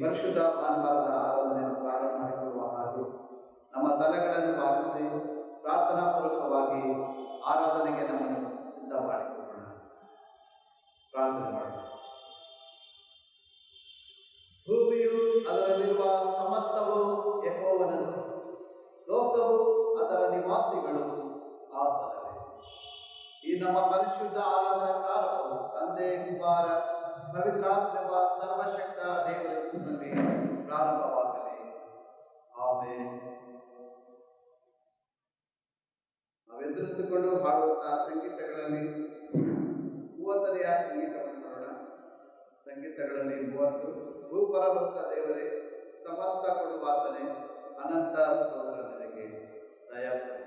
ಪರಿಶುದ್ಧ ಭಾನುವಾರದ ಆರಾಧನೆಯನ್ನು ಪ್ರಾರಂಭ ಮಾಡಿಕೊಳ್ಳುವ ಹಾಗೆ ನಮ್ಮ ತಲೆಗಳನ್ನು ಬಾಗಿಸಿ ಪ್ರಾರ್ಥನಾಪೂರ್ವಕವಾಗಿ ಆರಾಧನೆಗೆ ನಮ್ಮನ್ನು ಸಿದ್ಧ ಮಾಡಿಕೊಳ್ಳೋಣ. ಪ್ರಾರ್ಥನೆ ಮಾಡೋಣ. ಭೂಮಿಯು ಅದರಲ್ಲಿರುವ ಸಮಸ್ತವು ಯೆಹೋವನದು, ಲೋಕವು ಅದರ ನಿವಾಸಿಗಳು ಆತನವೇ. ಈ ನಮ್ಮ ಪರಿಶುದ್ಧ ಆರಾಧನಾ ಪ್ರಾರಂಭವು ತಂದೆ, ಕುಮಾರ, ಪವಿತ್ರಾತ್ಮವ ಸರ್ವಶಕ್ತ ದೇವರ ಹೆಸರಿನಲ್ಲಿ ಪ್ರಾರಂಭವಾಗಲಿ. ಆಮೆನ್. ನಾವೆದುರಿಸಿಕೊಂಡು ಹಾಡುವಂತಹ ಸಂಗೀತಗಳಲ್ಲಿ 30ನೆಯ ಸಂಗೀತವನ್ನು ನೋಡೋಣ. ಸಂಗೀತಗಳಲ್ಲಿ 30. ಭೂಪರಲೋಕ ದೇವರೇ, ಸಮಸ್ತ ಕೊಡುವಾತನೇ, ಅನಂತ ಸ್ತೋತ್ರ ನನಗೆ ದಯಾಪೂರ್ಣ.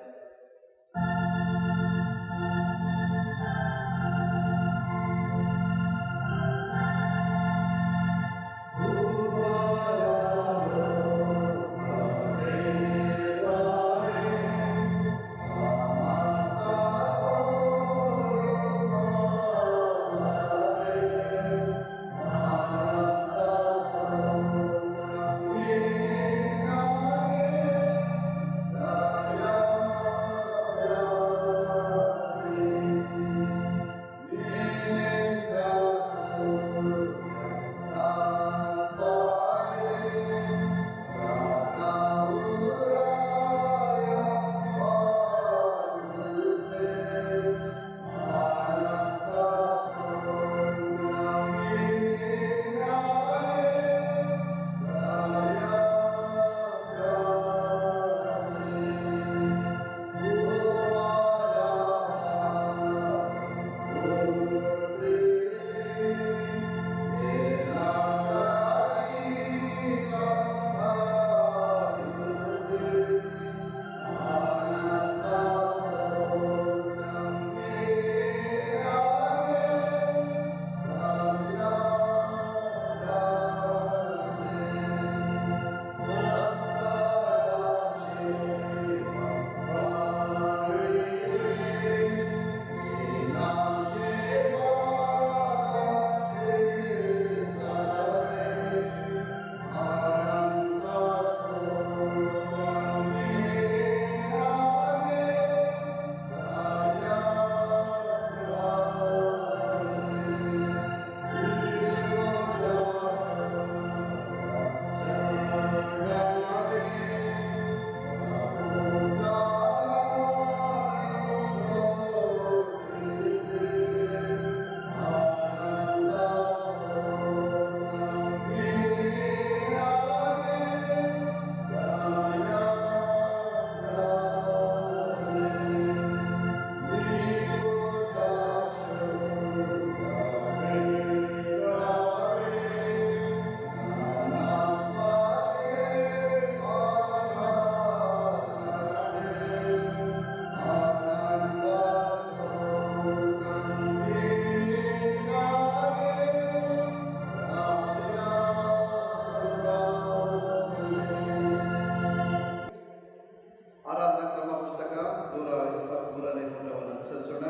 ಆರಾಧನಾ ಕ್ರಮ ಪುಸ್ತಕ 123ನೇ ಪುಟವನ್ನು ಅನುಸರಿಸೋಣ.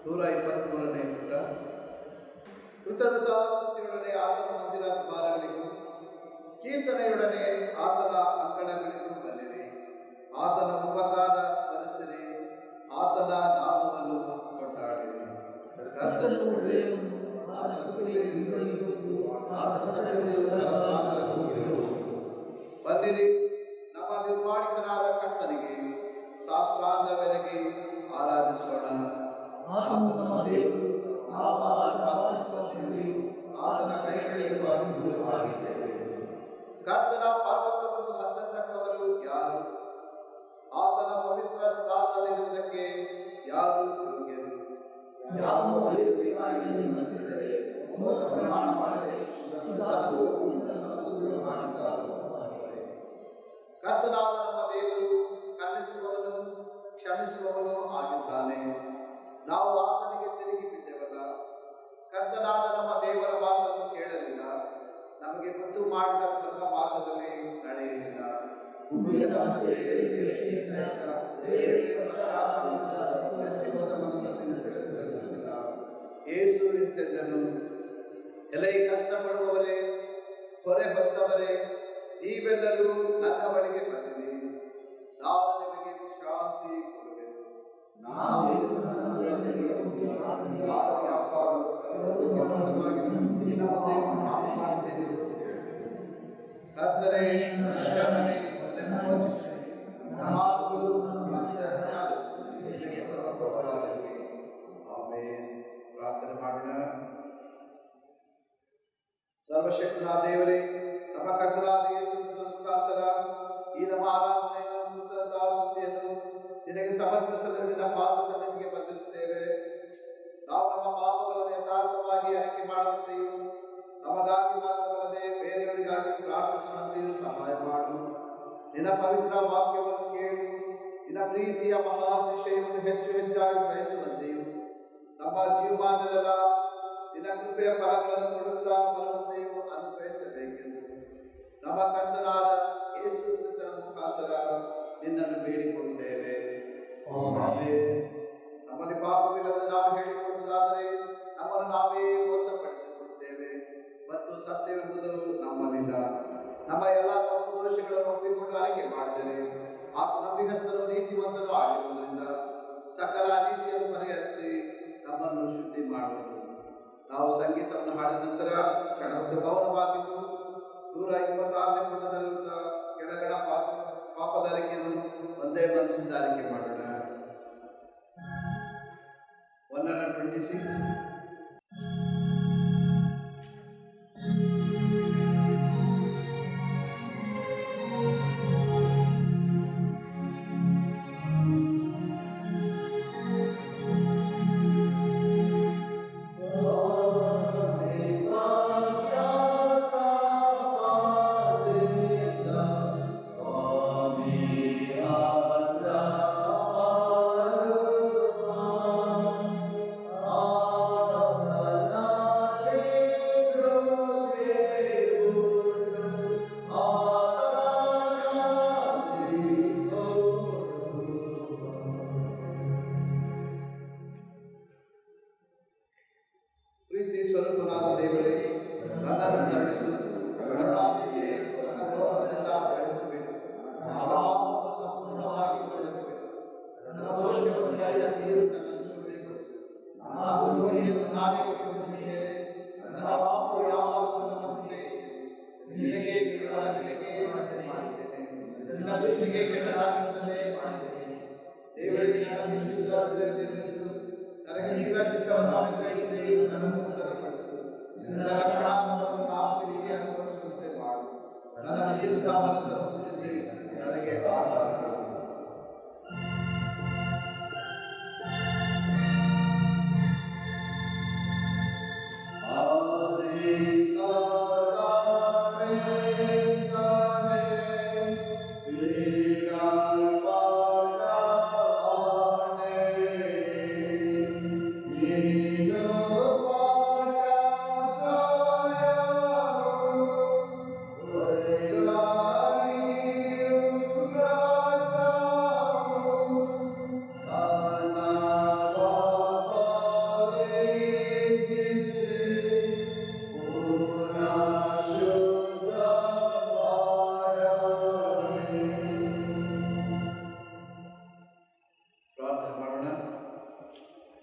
123ನೇ ಪುಟ. ಕೃತಜ್ಞತಾ ಸ್ತುತಿಯೊಡನೆ ಆತನ ಮಂದಿರ ದ್ವಾರಗಳಿಗೂ, ಕೀರ್ತನೆಯೊಡನೆ ಆತನ ಅಂಗಳಗಳಿಗೂ ಬನ್ನಿರಿ. ಆತನ ಉಪಕಾರ ಸ್ಮರಿಸಿರಿ, ಆತನ ನಾಮವನ್ನು ಕೊಂಡಾಡಿರಿ. ಬನ್ನಿರಿ, ನಮ್ಮ ನಿರ್ಮಾಣಿಕನಾದ ಕರ್ತನಿಗೆ ಸಾಷ್ಟಾಂಗವೆರಗಿ ಆರಾಧಿಸೋಣ. ಆತನ ದೇವರು, ಆತನ ಕೈಗಳಿರುವ ಆಗಿದ್ದೇವೆ. ಕರ್ತನ ಪರ್ವತವನ್ನು ಹತ್ತತಕ್ಕವರು ಯಾರು? ಆತನ ಪವಿತ್ರ ಸ್ಥಾನದಲ್ಲಿರುವುದಕ್ಕೆ ಯಾರು ಯೋಗ್ಯರು? ಕರ್ತನಾದ ನಮ್ಮ ದೇವರು ಕರುಣಿಸುವವನು, ಕ್ಷಮಿಸುವವನು ಆಗಿದ್ದಾನೆ. ನಾವು ಆತನಿಗೆ ತಿರುಗಿ ಬಿದ್ದೆವಲ್ಲ. ಕರ್ತನಾದ ನಮ್ಮ ದೇವರ ಮಾತನ್ನು ಕೇಳಲಿಲ್ಲ, ನಮಗೆ ಗೊತ್ತು ಮಾಡಿದ ಧರ್ಮ ಮಾರ್ಗದಲ್ಲಿ ನಡೆಯಲಿಲ್ಲ. ಯೇಸು ಇಂತೆಂದನು, ಎಲೈ ಕಷ್ಟಪಡುವವರೇ, ಹೊರೆ ಹೊತ್ತವರೇ, ನೀವೆಲ್ಲರೂ ನನ್ನ ಬಳಿಗೆ ಬನ್ನಿರಿ, ನಾನು ನಿಮಗೆ ವಿಶ್ರಾಂತಿ ಕೊಡುವೆನು. ಕರ್ತನೇ, ಶರಣನೇ, ಮಾತುಗಳು ನಿನಗೆ ಸಮರ್ಪಕವಾಗಿವೆ. ಆಮೆನ್. ಪ್ರಾರ್ಥನೆ ಮಾಡೋಣ. ಸರ್ವಶಕ್ತನಾದ ದೇವರೇ, ನಮ್ಮ ಕರ್ತನಾದ ಯೇಸು ಕ್ರಿಸ್ತನ ಮುಖಾಂತರ ಈ ನಮ್ಮ ಆರಾಧನೆಯನ್ನು ನಿನಗೆ ಸಮರ್ಪಿಸಲು ನಿನ್ನ ಪಾದ ಸನ್ನಿಧಿಗೆ ಬಂದಿರುತ್ತೇವೆ. ನಾವು ನಮ್ಮ ಪಾಪಗಳನ್ನು ಯಥಾರ್ಥವಾಗಿ ಅರಿಕೆ ಮಾಡುವಂತೆಯೂ ನಮಗಾಗಿ ಮಾತ್ರವಲ್ಲದೆ ಬೇರೆಯವರಿಗಾಗಿ ಪ್ರಾರ್ಥಿಸುವಂತೆಯೂ ಸಹಾಯ ಮಾಡು. ನಿನ್ನ ಪವಿತ್ರ ವಾಕ್ಯವನ್ನು ಕೇಳಿ ನಿನ್ನ ಪ್ರೀತಿಯ ಮಹಾತಿಶಯವನ್ನು ಹೆಚ್ಚು ಹೆಚ್ಚಾಗಿ ಗ್ರಹಿಸುವಂತೆಯೂ ನಮ್ಮ ಜೀವಮಾನದಲ್ಲ ನಿನ್ನ ಕೃಪೆಯ ಫಲಗಳನ್ನು ಕೊಡುತ್ತಾ ಬರುವಂತೆಯೂ ಅನುಗ್ರಹಿಸಬೇಕೆಂದು ನಮ್ಮ ಕರ್ತನಾದ ಯೇಸು ಕ್ರಿಸ್ತನ ಮುಖಾಂತರ ನಿನ್ನನ್ನು ಬೇಡಿಕೊಳ್ಳುತ್ತೇವೆ. ನಮ್ಮಲ್ಲಿ ಪಾಪವಿಲ್ಲವೆಂದು ನಾವು ಹೇಳಿಕೊಳ್ಳುವುದಾದರೆ ನಮ್ಮನ್ನು ನಾವೇ ಮೋಸಪಡಿಸಿಕೊಳ್ಳುತ್ತೇವೆ ಮತ್ತು ಸತ್ಯವೆಂಬುದು ನಮ್ಮಲ್ಲಿಲ್ಲ. ನಮ್ಮ ಎಲ್ಲ ತಪ್ಪು ದೋಷಗಳನ್ನು ಒಪ್ಪಿಕೊಂಡು ಅರಿಕೆ ಮಾಡಿದರೆ ಆತ ನಂಬಿಗಸ್ತನು ನೀತಿವಂತನೂ ಆಗಿರುವುದರಿಂದ ಸಕಲ ನೀತಿಯನ್ನು ಪರಿಹರಿಸಿ ನಮ್ಮನ್ನು ಶುದ್ಧಿ ಮಾಡುವುದು. ನಾವು ಸಂಗೀತವನ್ನು ಹಾಡಿದ ನಂತರ ಕ್ಷಣದ ಮೌನವಾಗಿದ್ದು 126ನೇ ಪುಟದಲ್ಲಿದ್ದ ಕೆಳಗಣ ಪಾಪದ ಅರಿಕೆಯನ್ನು ಒಂದೇ ಮನಸ್ಸಿಂದ ಅರಿಕೆ ಮಾಡೋಣ. 126. ಪ್ರೀತಿ ಸ್ವರೂಪನಾದ ದೇವರೇ, ನನ್ನನ್ನು ಕರುಣಿಸು. ಕರುಣಾನಿಧಿಯೇ, ನನ್ನ ದ್ರೋಹವನ್ನು ಸಹಿಸಬೇಡಿ. ನನ್ನ ಪಾಪವನ್ನು ಸಂಪೂರ್ಣವಾಗಿ ತೊಳೆದುಬಿಡು. ನನ್ನ ದೋಷವನ್ನು ಪರಿಹರಿಸಿ ನನ್ನನ್ನು ಶುದ್ಧೀಕರಿಸು. ನಾನು ದ್ರೋಹಿಯನ್ನು ನಾನೇ ಒಪ್ಪಿಕೊಂಡಿದ್ದೇನೆ. ನನ್ನ ಪಾಪವು ಯಾವಾಗಲೂ ನನ್ನ ಮುಂದೆ ಇದೆ. ನಿನಗೆ ಮಾಡಿದ್ದೇನೆ. ನಿನ್ನ ದೃಷ್ಟಿಗೆ ಕೆಟ್ಟದಾಗಿರುವುದನ್ನೇ ಮಾಡಿದ್ದೇನೆ. ದೇವರಿಗೆ ನನ್ನಲ್ಲಿ ಶುದ್ಧ ಹೃದಯ ನಿರ್ಮಿಸು. ನನಗೆ ಸ್ಥಿರ ಚಿತ್ತವನ್ನು ಅನುಗ್ರಹಿಸಿ ನನ್ನನ್ನು ಉತ್ತರಪಡಿಸು. ನಿನ್ನ ರಕ್ಷಣಾತ್ಮಕವನ್ನು ಆತ್ಮೀಯ ಅನುಭವಿಸುವಂತೆ ಮಾಡು. ನನ್ನ ನಿಶ್ಚಿತ ಮನಸ್ಸನ್ನು ಮುಟ್ಟಿಸಿ ನನಗೆ ಆಧಾರ.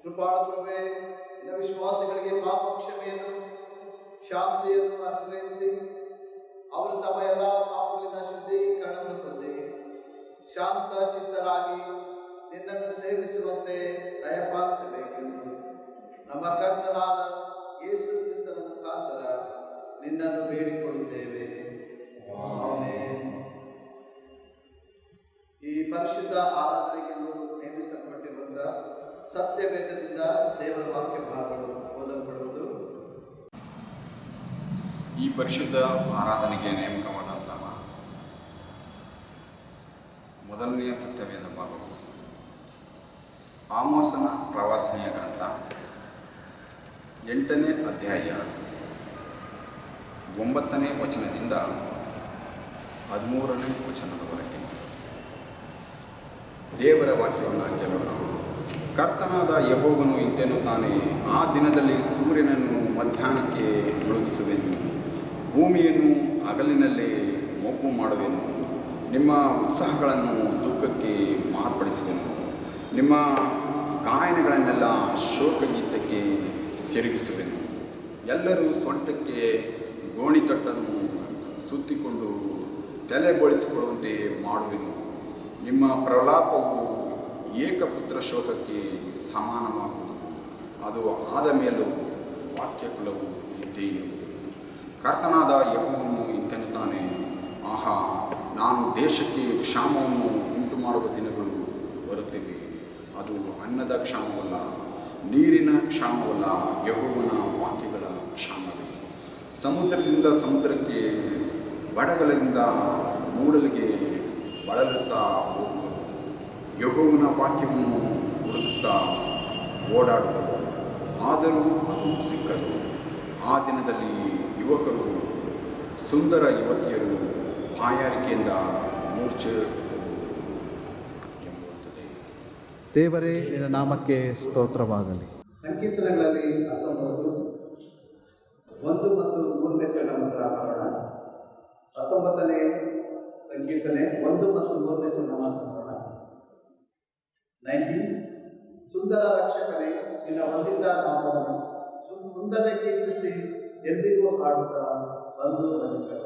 ಕೃಪಾಳುವೆ, ನಿನ್ನ ವಿಶ್ವಾಸಿಗಳಿಗೆ ಪಾಪ ಕ್ಷಮೆಯನ್ನು ಶಾಂತಿಯನ್ನು ಅನುಗ್ರಹಿಸಿ ಅವರು ತಮ್ಮ ಎಲ್ಲ ಪಾಪಗಳಿಂದ ಶುದ್ಧೀಕರಣವನ್ನು ಹೊಂದಿ ಶಾಂತ ಚಿತ್ತರಾಗಿ ನಿನ್ನನ್ನು ಸೇವಿಸುವಂತೆ ದಯಪಾಲಿಸಬೇಕೆಂದು ನಮ್ಮ ಕರ್ತನಾದ ಯೇಸು ಕ್ರಿಸ್ತನ ಮುಖಾಂತರ ನಿನ್ನನ್ನು ಬೇಡಿಕೊಳ್ಳುತ್ತೇವೆ. ಆಮೆನ್. ಈ ಪರಿಶುದ್ಧ ಆರಾಧನೆಗೆಂದು ನೇಮಿಸಲ್ಪಟ್ಟಿರುವಂತಹ ಸತ್ಯವೇದದಿಂದ ದೇವರ ವಾಕ್ಯ ಭಾಗಗಳು ಓದಲ್ಪಡುವುದು. ಈ ಪರಿಶುದ್ಧ ಆರಾಧನೆಗೆ ನೇಮಕವಾದಂತಹ ಮೊದಲನೆಯ ಸತ್ಯವೇದ ಭಾಗವು ಆಮೋಸನ ಪ್ರವಾದನೆಯ ಗ್ರಂಥ 8ನೇ ಅಧ್ಯಾಯ 9ನೇ ವಚನದಿಂದ 13ನೇ ವಚನದವರೆಗೆ ದೇವರ ವಾಕ್ಯವನ್ನು ಕೇಳೋಣ. ಕರ್ತನಾದ ಯೆಹೋವನು ಇಂತೆನ್ನುತ್ತಾನೆ, ಆ ದಿನದಲ್ಲಿ ಸೂರ್ಯನನ್ನು ಮಧ್ಯಾಹ್ನಕ್ಕೆ ಮುಳುಗಿಸುವೆನು, ಭೂಮಿಯನ್ನು ಹಗಲಿನಲ್ಲೇ ಮೊಬ್ಬು ಮಾಡುವೆನು. ನಿಮ್ಮ ಉತ್ಸಾಹಗಳನ್ನು ದುಃಖಕ್ಕೆ ಮಾರ್ಪಡಿಸುವೆನು. ನಿಮ್ಮ ಗಾಯನಗಳನ್ನೆಲ್ಲ ಶೋಕಗೀತಕ್ಕೆ ತಿರುಗಿಸುವೆನು. ಎಲ್ಲರೂ ಸೊಂಟಕ್ಕೆ ಗೋಣಿತಟ್ಟನ್ನು ಸುತ್ತಿಕೊಂಡು ತಲೆ ಬೋಳಿಸಿಕೊಳ್ಳುವಂತೆ ಮಾಡುವೆನು. ನಿಮ್ಮ ಪ್ರಲಾಪವು ಏಕಪುತ್ರ ಶೋಕಕ್ಕೆ ಸಮಾನವಾಗುವುದು. ಅದು ಆದ ಮೇಲೂ ವಾಕ್ಯಕುಲವು ಇದ್ದೇ ಇರುವುದು. ಕರ್ತನಾದ ಯೆಹೋವನು ಇಂತೆನ್ನುತ್ತಾನೆ, ಆಹಾ, ನಾನು ದೇಶಕ್ಕೆ ಕ್ಷಾಮವನ್ನು ಉಂಟು ಮಾಡುವ ದಿನಗಳು ಬರುತ್ತಿವೆ. ಅದು ಅನ್ನದ ಕ್ಷಾಮವಲ್ಲ, ನೀರಿನ ಕ್ಷಾಮವಲ್ಲ, ಯೆಹೋವನ ವಾಕ್ಯಗಳ ಕ್ಷಾಮವೇ. ಸಮುದ್ರದಿಂದ ಸಮುದ್ರಕ್ಕೆ, ಬಡಗಲಿಂದ ಮೂಡಲಿಗೆ ಬಳಲುತ್ತಾ ಹೋಗುವರು. ಯೆಹೋವನ ವಾಕ್ಯವನ್ನು ಹುಡುಕುತ್ತಾ ಓಡಾಡುವರು, ಆದರೂ ಅದು ಸಿಕ್ಕದು. ಆ ದಿನದಲ್ಲಿ ಯುವಕರು, ಸುಂದರ ಯುವತಿಯರು ಬಾಯಾರಿಕೆಯಿಂದ ಮೂರ್ಛೆ ಎಂಬುತ್ತದೆ. ದೇವರೇ, ನಿನ್ನ ನಾಮಕ್ಕೆ ಸ್ತೋತ್ರವಾಗಲಿ. ಸಂಕೀರ್ತನೆಗಳಲ್ಲಿ 19 1 ಮತ್ತು 3ನೇ ಚರಣ ಮಾತ್ರ ಮಾಡೋಣ. 19ನೇ ಸಂಕೀರ್ತನೆ 1 ಮತ್ತು 3ನೇ ಚರಣ ಮಾತ್ರ ಮಾಡೋಣ. 19. ಸುಂದರ ರಕ್ಷಕನೇ, ನಿನ್ನ ವಂದಿತ ನಾಮವನ್ನು ಮುಂದನೆ ಕೀರ್ತಿಸಿ ಎಂದಿಗೂ ಹಾಡುತ್ತಾ ಬಂದು ಬಂದಿದ್ದರು.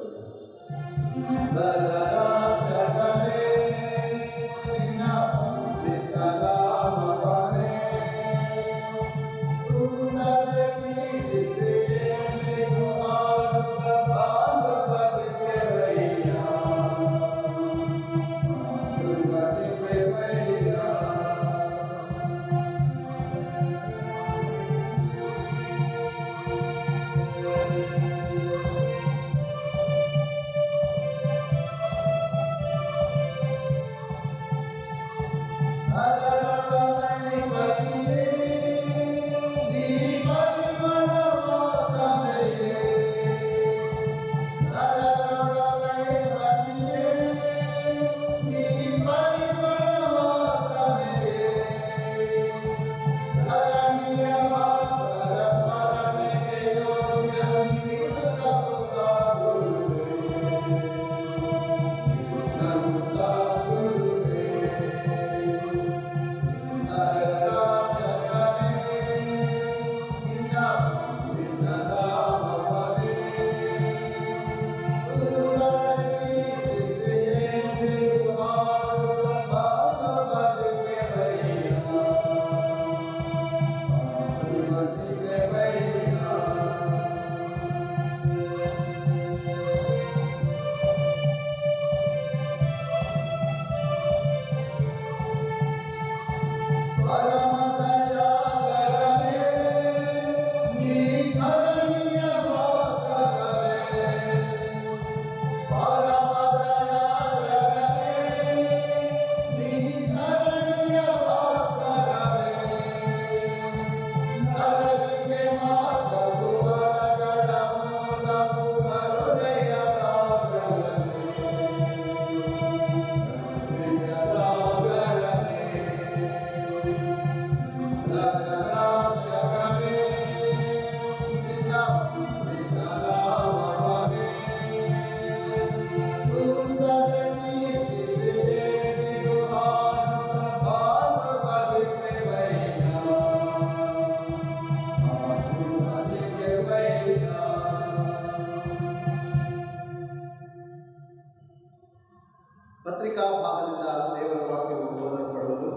ಪತ್ರಿಕಾ ಭಾಗದಿಂದ ದೇವರ ವಾಕ್ಯವು ಓದಲ್ಪಡುವುದು.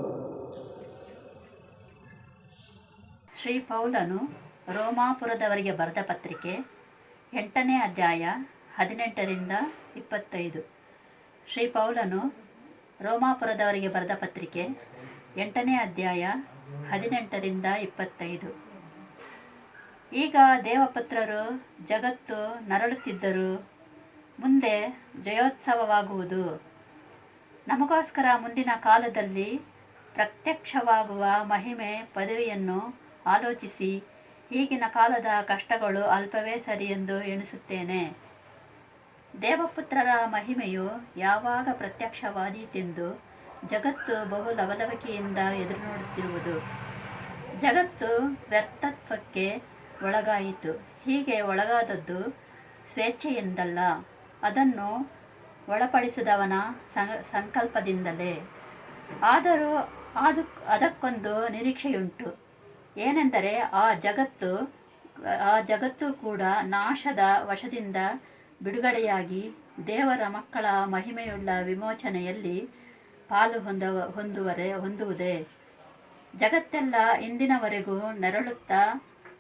ಶ್ರೀ ಪೌಲನು ರೋಮಾಪುರದವರಿಗೆ ಬರೆದ ಪತ್ರಿಕೆ 8ನೇ ಅಧ್ಯಾಯ 18ರಿಂದ 25. ಶ್ರೀ ಪೌಲನು ರೋಮಾಪುರದವರಿಗೆ ಬರೆದ ಪತ್ರಿಕೆ 8ನೇ ಅಧ್ಯಾಯ 18ರಿಂದ 25. ಈಗ ದೇವಪುತ್ರರು ಜಗತ್ತು ನರಳುತ್ತಿದ್ದರೂ ಮುಂದೆ ಜಯೋತ್ಸವವಾಗುವುದು. ನಮಗೋಸ್ಕರ ಮುಂದಿನ ಕಾಲದಲ್ಲಿ ಪ್ರತ್ಯಕ್ಷವಾಗುವ ಮಹಿಮೆ ಪದವಿಯನ್ನು ಆಲೋಚಿಸಿ ಈಗಿನ ಕಾಲದ ಕಷ್ಟಗಳು ಅಲ್ಪವೇ ಸರಿ ಎಂದು ಎಣಿಸುತ್ತೇನೆ. ದೇವಪುತ್ರರ ಮಹಿಮೆಯು ಯಾವಾಗ ಪ್ರತ್ಯಕ್ಷವಾದೀತೆಂದು ಜಗತ್ತು ಬಹು ಲವಲವಿಕೆಯಿಂದ ಎದುರು ನೋಡುತ್ತಿರುವುದು. ಜಗತ್ತು ವ್ಯರ್ಥತ್ವಕ್ಕೆ ಒಳಗಾಯಿತು. ಹೀಗೆ ಒಳಗಾದದ್ದು ಸ್ವೇಚ್ಛೆಯಿಂದಲ್ಲ, ಅದನ್ನು ಒಳಪಡಿಸಿದವನ ಸಂಕಲ್ಪದಿಂದಲೇ. ಆದರೂ ಅದಕ್ಕೊಂದು ನಿರೀಕ್ಷೆಯುಂಟು, ಏನೆಂದರೆ ಆ ಜಗತ್ತು ಕೂಡ ನಾಶದ ವಶದಿಂದ ಬಿಡುಗಡೆಯಾಗಿ ದೇವರ ಮಕ್ಕಳ ಮಹಿಮೆಯುಳ್ಳ ವಿಮೋಚನೆಯಲ್ಲಿ ಪಾಲು ಹೊಂದುವುದೇ. ಜಗತ್ತೆಲ್ಲ ಇಂದಿನವರೆಗೂ ನೆರಳುತ್ತಾ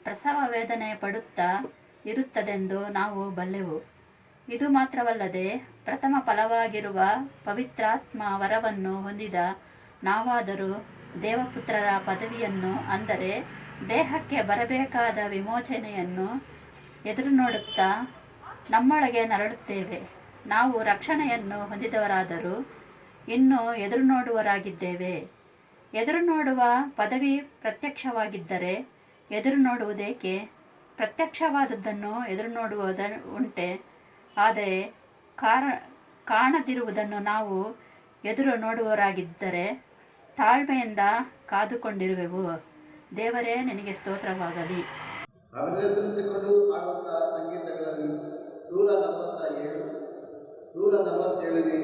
ಪ್ರಸವ ವೇದನೆ ಪಡುತ್ತಾ ಇರುತ್ತದೆಂದು ನಾವು ಬಲ್ಲೆವು. ಇದು ಮಾತ್ರವಲ್ಲದೆ ಪ್ರಥಮ ಫಲವಾಗಿರುವ ಪವಿತ್ರಾತ್ಮ ವರವನ್ನು ಹೊಂದಿದ ನಾವಾದರೂ ದೇವಪುತ್ರರ ಪದವಿಯನ್ನು, ಅಂದರೆ ದೇಹಕ್ಕೆ ಬರಬೇಕಾದ ವಿಮೋಚನೆಯನ್ನು ಎದುರು ನೋಡುತ್ತಾ ನಮ್ಮೊಳಗೆ ನರಳುತ್ತೇವೆ. ನಾವು ರಕ್ಷಣೆಯನ್ನು ಹೊಂದಿದವರಾದರೂ ಇನ್ನೂ ಎದುರು ನೋಡುವರಾಗಿದ್ದೇವೆ. ಎದುರು ನೋಡುವ ಪದವಿ ಪ್ರತ್ಯಕ್ಷವಾಗಿದ್ದರೆ ಎದುರು ನೋಡುವುದೇಕೆ? ಪ್ರತ್ಯಕ್ಷವಾದದ್ದನ್ನು ಎದುರು ಉಂಟೆ, ಆದರೆ ಕಾಣದಿರುವುದನ್ನು ನಾವು ಎದುರು ನೋಡುವವರಾಗಿದ್ದರೆ ತಾಳ್ಮೆಯಿಂದ ಕಾದುಕೊಂಡಿರುವೆವು. ದೇವರೇ ನಿನಗೆ ಸ್ತೋತ್ರವಾಗಲಿ. ಅವರೇ ತಿಳಿದುಕೊಂಡು ಆಡುವಂತಹ ಸಂಗೀತಗಳಲ್ಲಿ 147ನೇ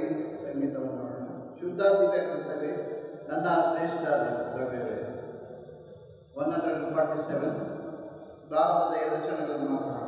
ಸಂಗೀತವನ್ನು ಮಾಡೋಣ. ಶುದ್ಧ ದಿವ್ಯ ಕರ್ತವೇ, ನನ್ನ ಶ್ರೇಷ್ಠ ದ್ರವ್ಯವೇ. 147 ಪ್ರಾರಂಭದ 2 ಕ್ಷಣಗಳನ್ನು ಮಾತನಾಡೋಣ.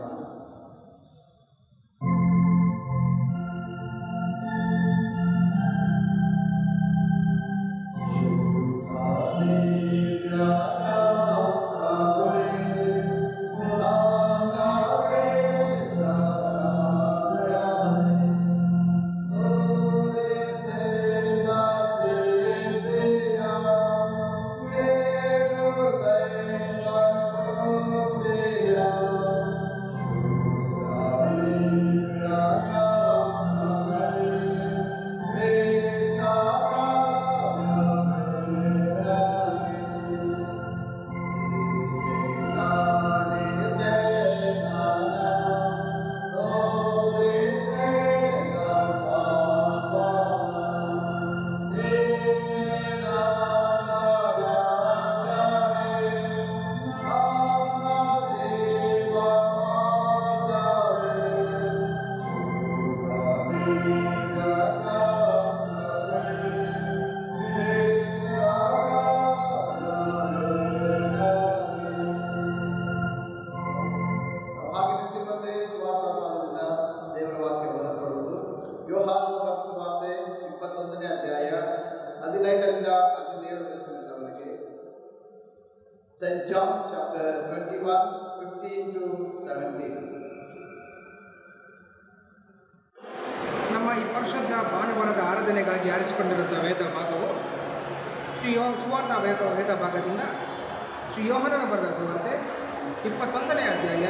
St. John chapter 21, 15 to 17. ನಮ್ಮ ಈ ಪರಿಶುದ್ಧ ಭಾನುವಾರದ ಆರಾಧನೆಗಾಗಿ ಆರಿಸಿಕೊಂಡಿರುವ ವೇದ ಭಾಗವು ಸುವಾರ್ಥ ವೇದ ಭಾಗದಿಂದ ಶ್ರೀ ಯೋಹಾನನ ಬರೆದ ಸುವಾರ್ತೆ 21ನೇ ಅಧ್ಯಾಯ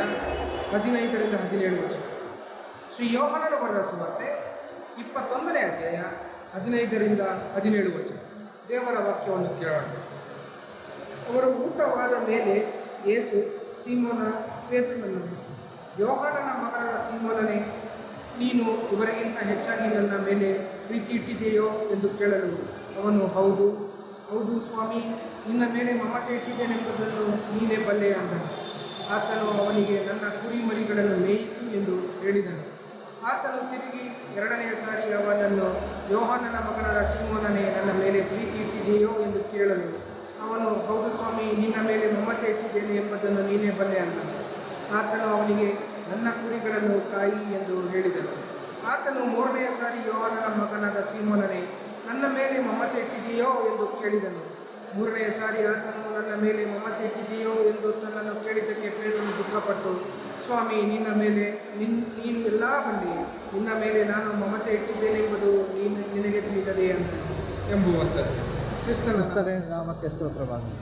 15ರಿಂದ 17 ವಚನ. ಶ್ರೀ ಯೋಹಾನನ ಬರೆದ ಸುವಾರ್ತೆ 21ನೇ ಅಧ್ಯಾಯ 15ರಿಂದ 17 ವಚನ. ದೇವರ ವಾಕ್ಯವನ್ನು ಕೇಳೋಣ. ಅವರು ಊಟವಾದ ಮೇಲೆ ಯೇಸು ಸೀಮೋನ ಪೇತ್ರನನ್ನು, ಯೋಹಾನನ ಮಗನಾದ ಸೀಮೋನನೇ, ನೀನು ಇವರಿಗಿಂತ ಹೆಚ್ಚಾಗಿ ನನ್ನ ಮೇಲೆ ಪ್ರೀತಿ ಇಟ್ಟಿದೆಯೋ ಎಂದು ಕೇಳಲು ಅವನು, ಹೌದು ಹೌದು ಸ್ವಾಮಿ, ನಿನ್ನ ಮೇಲೆ ಮಮತೆ ಇಟ್ಟಿದ್ದೇನೆಂಬುದನ್ನು ನೀನೇ ಬಲ್ಲೆ ಅಂದನು. ಆತನು ಅವನಿಗೆ, ನನ್ನ ಕುರಿಮರಿಗಳನ್ನು ಮೇಯಿಸು ಎಂದು ಹೇಳಿದನು. ಆತನು ತಿರುಗಿ 2ನೆಯ ಸಾರಿ ಅವನನ್ನು, ಯೋಹಾನನ ಮಗನಾದ ಸೀಮೋನನೇ, ನನ್ನ ಮೇಲೆ ಪ್ರೀತಿ ಇಟ್ಟಿದೆಯೋ ಎಂದು ಕೇಳಲು ಅವನು, ಹೌದು ಸ್ವಾಮಿ, ನಿನ್ನ ಮೇಲೆ ಮಮತೆ ಇಟ್ಟಿದ್ದೇನೆ ಎಂಬುದನ್ನು ನೀನೇ ಬಲ್ಲೆ ಅಂದನು. ಆತನು ಅವನಿಗೆ, ನನ್ನ ಕುರಿಗಳನ್ನು ಕಾಯಿ ಎಂದು ಹೇಳಿದನು. ಆತನು 3ನೆಯ ಸಾರಿ, ಯೋಹಾನನ ಮಗನಾದ ಸೀಮೋನನೇ, ನನ್ನ ಮೇಲೆ ಮಮತೆ ಇಟ್ಟಿದೆಯೋ ಎಂದು ಕೇಳಿದನು. 3ನೆಯ ಸಾರಿ ಆತನು ನನ್ನ ಮೇಲೆ ಮಮತೆ ಇಟ್ಟಿದೆಯೋ ಎಂದು ತನ್ನನ್ನು ಕೇಳಿದ್ದಕ್ಕೆ ಪೇತ್ರನು ದುಃಖಪಟ್ಟು, ಸ್ವಾಮಿ, ನೀನು ಎಲ್ಲ ಬಲ್ಲಿ, ನಿನ್ನ ಮೇಲೆ ನಾನು ಮಮತೆ ಇಟ್ಟಿದ್ದೇನೆಂಬುದು ನಿನಗೆ ತಿಳಿದದೆ ಅಂದನು ಎಂಬುವಂಥದ್ದು. ಕ್ರಿಸ್ತನೇ ನಾಮಕ್ಕೆ ಸ್ತೋತ್ರವಾಗಲಿ.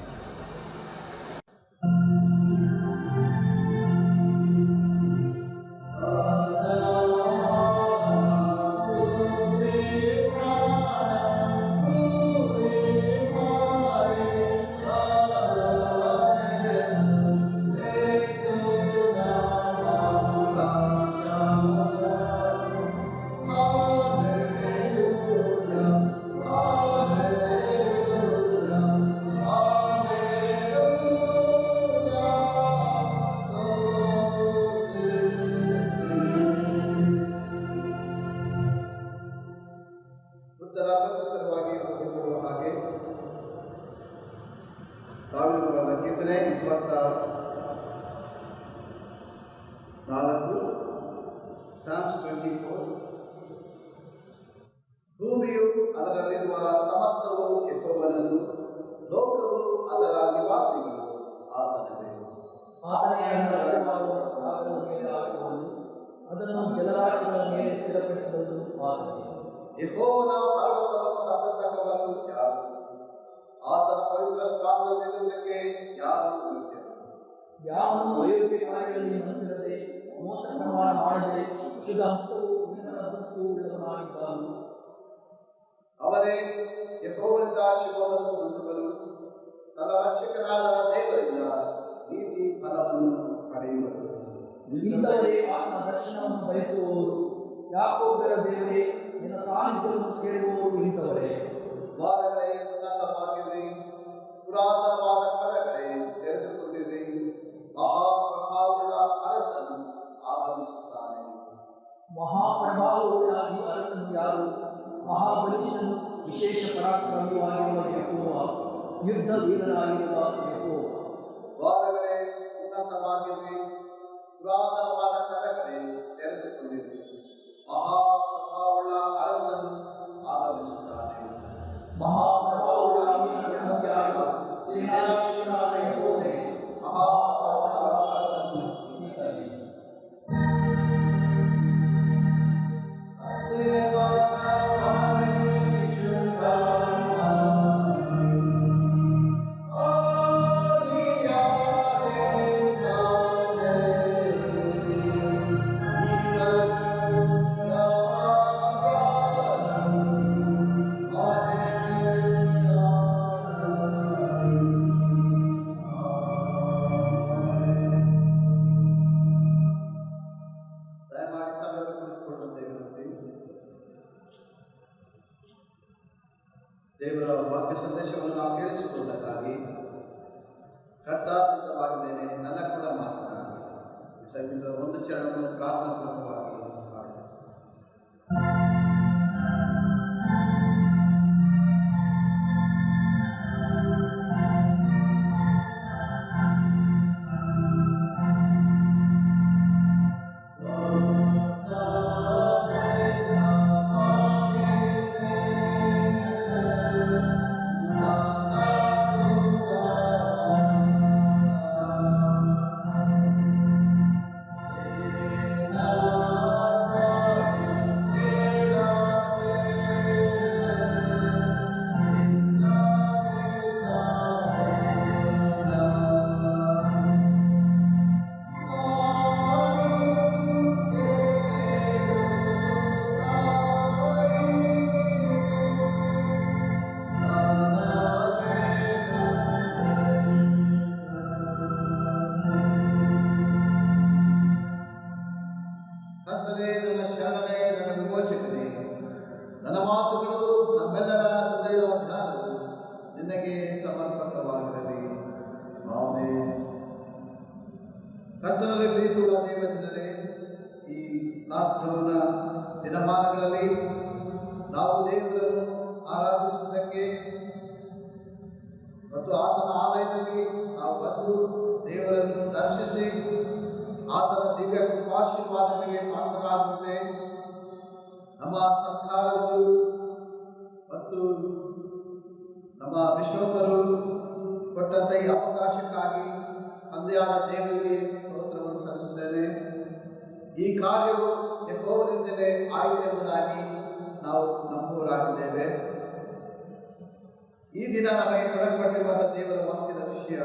Amen. 4 Psalms 24. ಭೂಮಿಯು ಅದರಲ್ಲಿರುವ ಸಮಸ್ತವು ಯೆಹೋವನದು, ಲೋಕವು ಅದರ ನಿವಾಸಿಗಳು ಆತನವೇ. ಸಾಗರದ ಮೇಲೆ ಆಡುವನು, ಅದನ್ನು ಜಲರಾಶಿಗಳ ಮೇಲೆ ಸ್ಥಿರಪಡಿಸುವುದು ಆತನೇ. ಯೆಹೋವನ ಪರ್ವತವನ್ನು ಹತ್ತತಕ್ಕವನು ಯಾರು? ಆತನ ಪವಿತ್ರ ಸ್ಥಾನದಲ್ಲಿ ನಿಲ್ಲುವುದಕ್ಕೆ ಯಾರು ಯೋಗ್ಯರು? ಯಾವನು ಅಯೋಗ್ಯ ಕಾರ್ಯಗಳಲ್ಲಿ ಮನಸ್ಸಿರದೆ, ಮೋಸ ಪ್ರಮಾಣ ಮಾಡದೆ, ಶುದ್ಧ ಹಸ್ತವು ಮನಸ್ಸು ಉಳ್ಳವನಾಗಿದ್ದಾನು. ಅವರೇ ಯೆಹೋವನಿಂದ ಶುಭವನ್ನು ಹೊಂದುವರು, ತನ್ನ ರಕ್ಷಕನಾದ ದೇವರಿಂದ ನೀತಿ ಫಲವನ್ನು ಪಡೆಯುವರು. ಇಂಥವರೇ ಆತನ ದರ್ಶನವನ್ನು ಬಯಸುವವರು, ಯಾಕೋಬರ ದೇವರೇ ನಿನ್ನ ಸಾನ್ನಿಧ್ಯವನ್ನು ಸೇರುವವರು ಇಂಥವರೇ. ದ್ವಾರಗಳೇ ಉನ್ನತವಾಗಿರ್ರಿ, ಪುರಾತನವಾದ ಕದಗಳೇ ತೆರೆದುಕೊಂಡಿರ್ರಿ, ಮಹಾಪ್ರಭಾವವುಳ್ಳ ಅರಸನು ಆಗಮಿಸುತ್ತಾನೆ. ಮಹಾಪ್ರಭಾವವುಳ್ಳ ಈ ಅರಸನು ಯಾರು? ಮಹಾಬಲಿಷ್ಠನು, ವಿಶೇಷ ಪರಾಕ್ರಮಿಯಾಗಿರುವ ಯೆಹೋವ, ಯುದ್ಧ ವೀರನಾಗಿರುವ ಯೆಹೋವ. ದ್ವಾರಗಳೇ ಉನ್ನತವಾಗಿರ್ರಿ, ಪುರಾತನವಾದ ಕದಗಳೇ ತೆರೆದುಕೊಂಡಿರ್ರಿ, ಮಹಾಪ್ರಭಾವವುಳ್ಳ ಅರಸನು ಆಗಮಿಸುತ್ತಾನೆ. ಮಹಾಪ್ರಭಾವವುಳ್ಳ ಈ ಅರಸನು ಯಾರು? ಸೇನಾಧೀಶ್ವರನಾದ ಯೆಹೋವನೇ, ಮಹಾಪ್ರಭಾವವುಳ್ಳ ಅರಸನು ಈತನೇ. ದಯಮಾಡಿ ಸಭೆಯಲ್ಲಿ ಕುಳಿತುಕೊಳ್ಳುವಂತೆ ವಿನಂತಿ. ದೇವರ ವಾಕ್ಯ ಸಂದೇಶವನ್ನು ನಾವು ಕೇಳಿಸಿಕೊಳ್ಳುವುದಕ್ಕಾಗಿ ಕರ್ತ ಸಿದ್ಧವಾಗಿದ್ದೇನೆ, ನನ್ನ ಕೂಡ ಮಾತನಾಡಿ. ಸಂಗೀತದ ಒಂದು ಚರಣವನ್ನು ಪ್ರಾರ್ಥನಾಪೂರ್ವಕವಾಗಿ ಹಾಡು. ಕರ್ತನೇ, ನನ್ನ ಶರಣನೇ, ನನ್ನ ವಿಮೋಚಕನೇ, ನನ್ನ ಮಾತುಗಳು, ನಮ್ಮೆಲ್ಲರ ಹೃದಯದ ಧ್ಯಾನವು ನಿನಗೆ ಸಮರ್ಪಕವಾಗಿರಲಿ. ಆಮೆನ್. ಕರ್ತನಲ್ಲಿ ಪ್ರೀತಿಯುಳ್ಳ ದೇವಜನರೇ, ಈ ಲಾಕ್ಡೌನ್ನ ದಿನಮಾನಗಳಲ್ಲಿ ನಾವು ದೇವರನ್ನು ಆರಾಧಿಸುವುದಕ್ಕೆ ಮತ್ತು ಆತನ ಆಲಯದಲ್ಲಿ ನಾವು ಬಂದು ದೇವರನ್ನು ದರ್ಶಿಸಿ ಆತನ ದಿವ್ಯ ಕೃಪಾಶೀರ್ವಾದಗಳಿಗೆ ಪಾತ್ರರಾಗುವಂತೆ ನಮ್ಮ ಸರ್ಕಾರಗಳು ಮತ್ತು ನಮ್ಮ ಬಿಷಪರು ಕೊಟ್ಟಂಥ ಈ ಅವಕಾಶಕ್ಕಾಗಿ ತಂದೆಯಾದ ದೇವರಿಗೆ ಸ್ತೋತ್ರವನ್ನು ಸಲ್ಲಿಸುತ್ತೇನೆ. ಈ ಕಾರ್ಯವು ಯೆಹೋವನಿಂದಲೇ ಆಯ್ಕೆಂಬುದಾಗಿ ನಾವು ನಂಬುವರಾಗಿದ್ದೇವೆ. ಈ ದಿನ ನಮಗೆ ಕೊಡಲ್ಪಟ್ಟಿರುವಂಥ ದೇವರ ವಾಕ್ಯದ ವಿಷಯ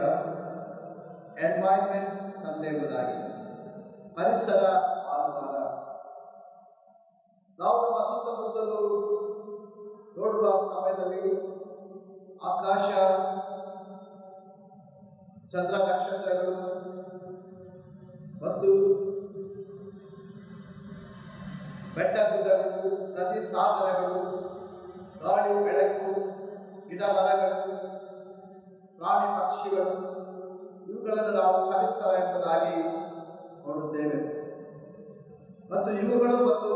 ಎನ್ವೈರ್ಮೆಂಟ್ ಸಂಡೇ ಎಂಬುದಾಗಿ, ಪರಿಸರ ಭಾನುವಾರ. ನಾವು ನಮ್ಮ ಸುತ್ತಮುತ್ತಲು ನೋಡುವ ಸಮಯದಲ್ಲಿ ಆಕಾಶ, ಚಂದ್ರ, ನಕ್ಷತ್ರಗಳು ಮತ್ತು ಬೆಟ್ಟ ಗುಡ್ಡಗಳು, ನದಿ ಸಾಗರಗಳು, ಗಾಳಿ ಬೆಳಕು, ಗಿಡ ಮರಗಳು, ಪ್ರಾಣಿ ಪಕ್ಷಿಗಳು, ಇವುಗಳನ್ನು ನಾವು ಪರಿಸರ ಎಂಬುದಾಗಿ ನೋಡುತ್ತೇವೆ. ಮತ್ತು ಇವುಗಳು ಮತ್ತು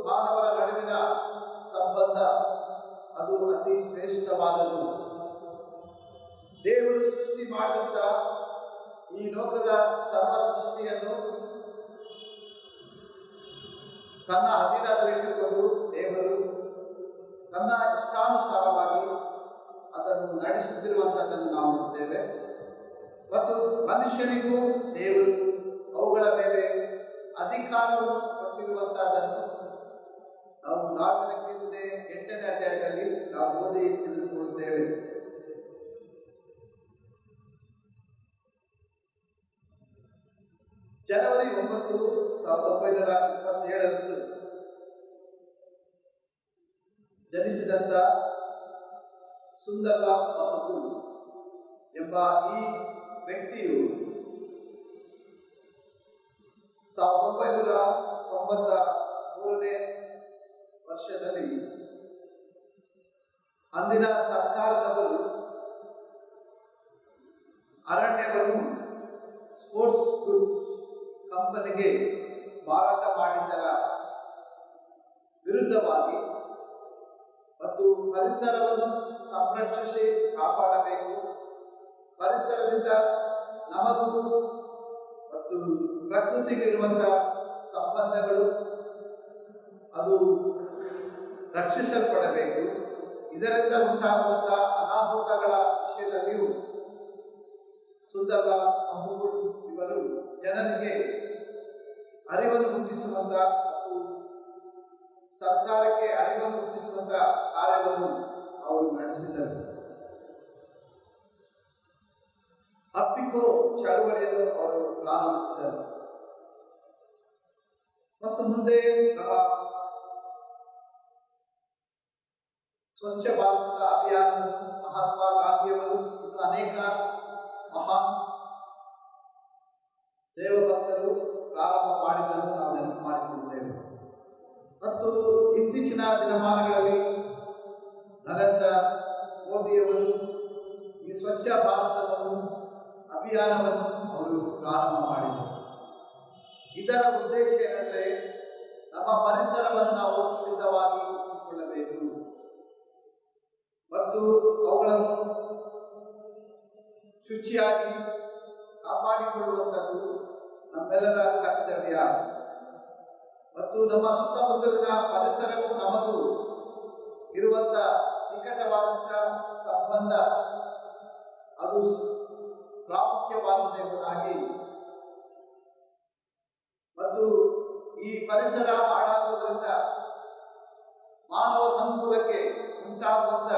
ಮಾನವರ ನಡುವಿನ ಸಂಬಂಧ ಅದು ಅತಿ ಶ್ರೇಷ್ಠವಾದದ್ದು. ದೇವರು ಸೃಷ್ಟಿ ಮಾಡಿದಂಥ ಈ ಲೋಕದ ಸರ್ವ ಸೃಷ್ಟಿಯನ್ನು ತನ್ನ ಅಧೀನದಲ್ಲಿಟ್ಟುಕೊಂಡು ದೇವರು ತನ್ನ ಇಷ್ಟಾನುಸಾರವಾಗಿ ಅದನ್ನು ನಡೆಸುತ್ತಿರುವಂಥದ್ದನ್ನು ನಾವು ನೋಡ್ತೇವೆ. ಮತ್ತು ಮನುಷ್ಯನಿಗೂ ದೇವರು ಅವುಗಳ ಮೇಲೆ ಅಧಿಕಾರವನ್ನು ಕೊಟ್ಟಿರುವಂತಹದ್ದನ್ನು ನಾವು ದಾಖಲೆಕ್ಕಿಂತ 8ನೇ ಅಧ್ಯಾಯದಲ್ಲಿ ನಾವು ಓದಿ ತಿಳಿದುಕೊಳ್ಳುತ್ತೇವೆ. ಜನವರಿ 9, 1927 ಜನಿಸಿದಂಥ ಸುಂದರ್ಲಾಲ್ ಮಹತು ಎಂಬ ಈ ವ್ಯಕ್ತಿಯು 1993ನೇ ವರ್ಷದಲ್ಲಿ ಅಂದಿನ ಸರ್ಕಾರದವರು ಅರಣ್ಯವನ್ನು ಸ್ಪೋರ್ಟ್ಸ್ ಗೂಡ್ಸ್ ಕಂಪನಿಗೆ ಮಾರಾಟ ಮಾಡಿದ್ದರ ವಿರುದ್ಧವಾಗಿ ಮತ್ತು ಪರಿಸರವನ್ನು ಸಂರಕ್ಷಿಸಿ ಕಾಪಾಡಬೇಕು, ಪರಿಸರದಿಂದ ನಮಗೂ ಮತ್ತು ಪ್ರಕೃತಿಗೆ ಇರುವಂತಹ ಸಂಬಂಧಗಳು ಅದು ರಕ್ಷಿಸಲ್ಪಡಬೇಕು, ಇದರಿಂದ ಉಂಟಾಗುವಂತಹ ಅನಾಹುತಗಳ ವಿಷಯದಲ್ಲಿಯೂ ಸುಂದರ್ಲಾಲ್ ಮಹತು ಇವರು ಜನರಿಗೆ ಅರಿವನ್ನು ಹುಟ್ಟಿಸುವಂತ ಮತ್ತು ಸರ್ಕಾರಕ್ಕೆ ಅರಿವನ್ನು ಹುಟ್ಟಿಸುವಂತ ಕಾರ್ಯವನ್ನು ಅವರು ನಡೆಸಿದರು. ಅಪ್ಪಿಕೋ ಚಳವಳಿಯನ್ನು ಅವರು ಪ್ರಾರಂಭಿಸಿದರು ಮತ್ತು ಮುಂದೆ ಸ್ವಚ್ಛ ಭಾರತ ಅಭಿಯಾನವನ್ನು ಮಹಾತ್ಮ ಗಾಂಧಿಯವರು ಇನ್ನು ಅನೇಕ ಮಹಾನ್ ದೇವಭಕ್ತರು ಪ್ರಾರಂಭ ಮಾಡಿದ್ದನ್ನು ನಾವು ನೆನಪು ಮಾಡಿಕೊಳ್ಳುತ್ತೇವೆ. ಮತ್ತು ಇತ್ತೀಚಿನ ದಿನಮಾನಗಳಲ್ಲಿ ನರೇಂದ್ರ ಮೋದಿಯವರು ಈ ಸ್ವಚ್ಛ ಭಾರತವನ್ನು ಅಭಿಯಾನವನ್ನು ಅವರು ಪ್ರಾರಂಭ ಮಾಡಿದರು. ಇದರ ಉದ್ದೇಶ ಏನೆಂದರೆ ನಮ್ಮ ಪರಿಸರವನ್ನು ನಾವು ಶುದ್ಧವಾಗಿ ಇಟ್ಟುಕೊಳ್ಳಬೇಕು ಮತ್ತು ಅವುಗಳನ್ನು ಶುಚಿಯಾಗಿ ಕಾಪಾಡಿಕೊಳ್ಳುವಂಥದ್ದು ನಮ್ಮೆಲ್ಲರ ಕರ್ತವ್ಯ. ಮತ್ತು ನಮ್ಮ ಸುತ್ತಮುತ್ತಲಿನ ಪರಿಸರಕ್ಕೂ ನಮಗೂ ಇರುವಂಥ ನಿಕಟವಾದಂಥ ಸಂಬಂಧ ಅದು ಪ್ರಾಮುಖ್ಯವಾದದ್ದು ಎಂಬುದಾಗಿ ಮತ್ತು ಈ ಪರಿಸರ ಹಾಳಾಗುವುದರಿಂದ ಮಾನವ ಸಂಕುಲಕ್ಕೆ ಉಂಟಾಗುವಂಥ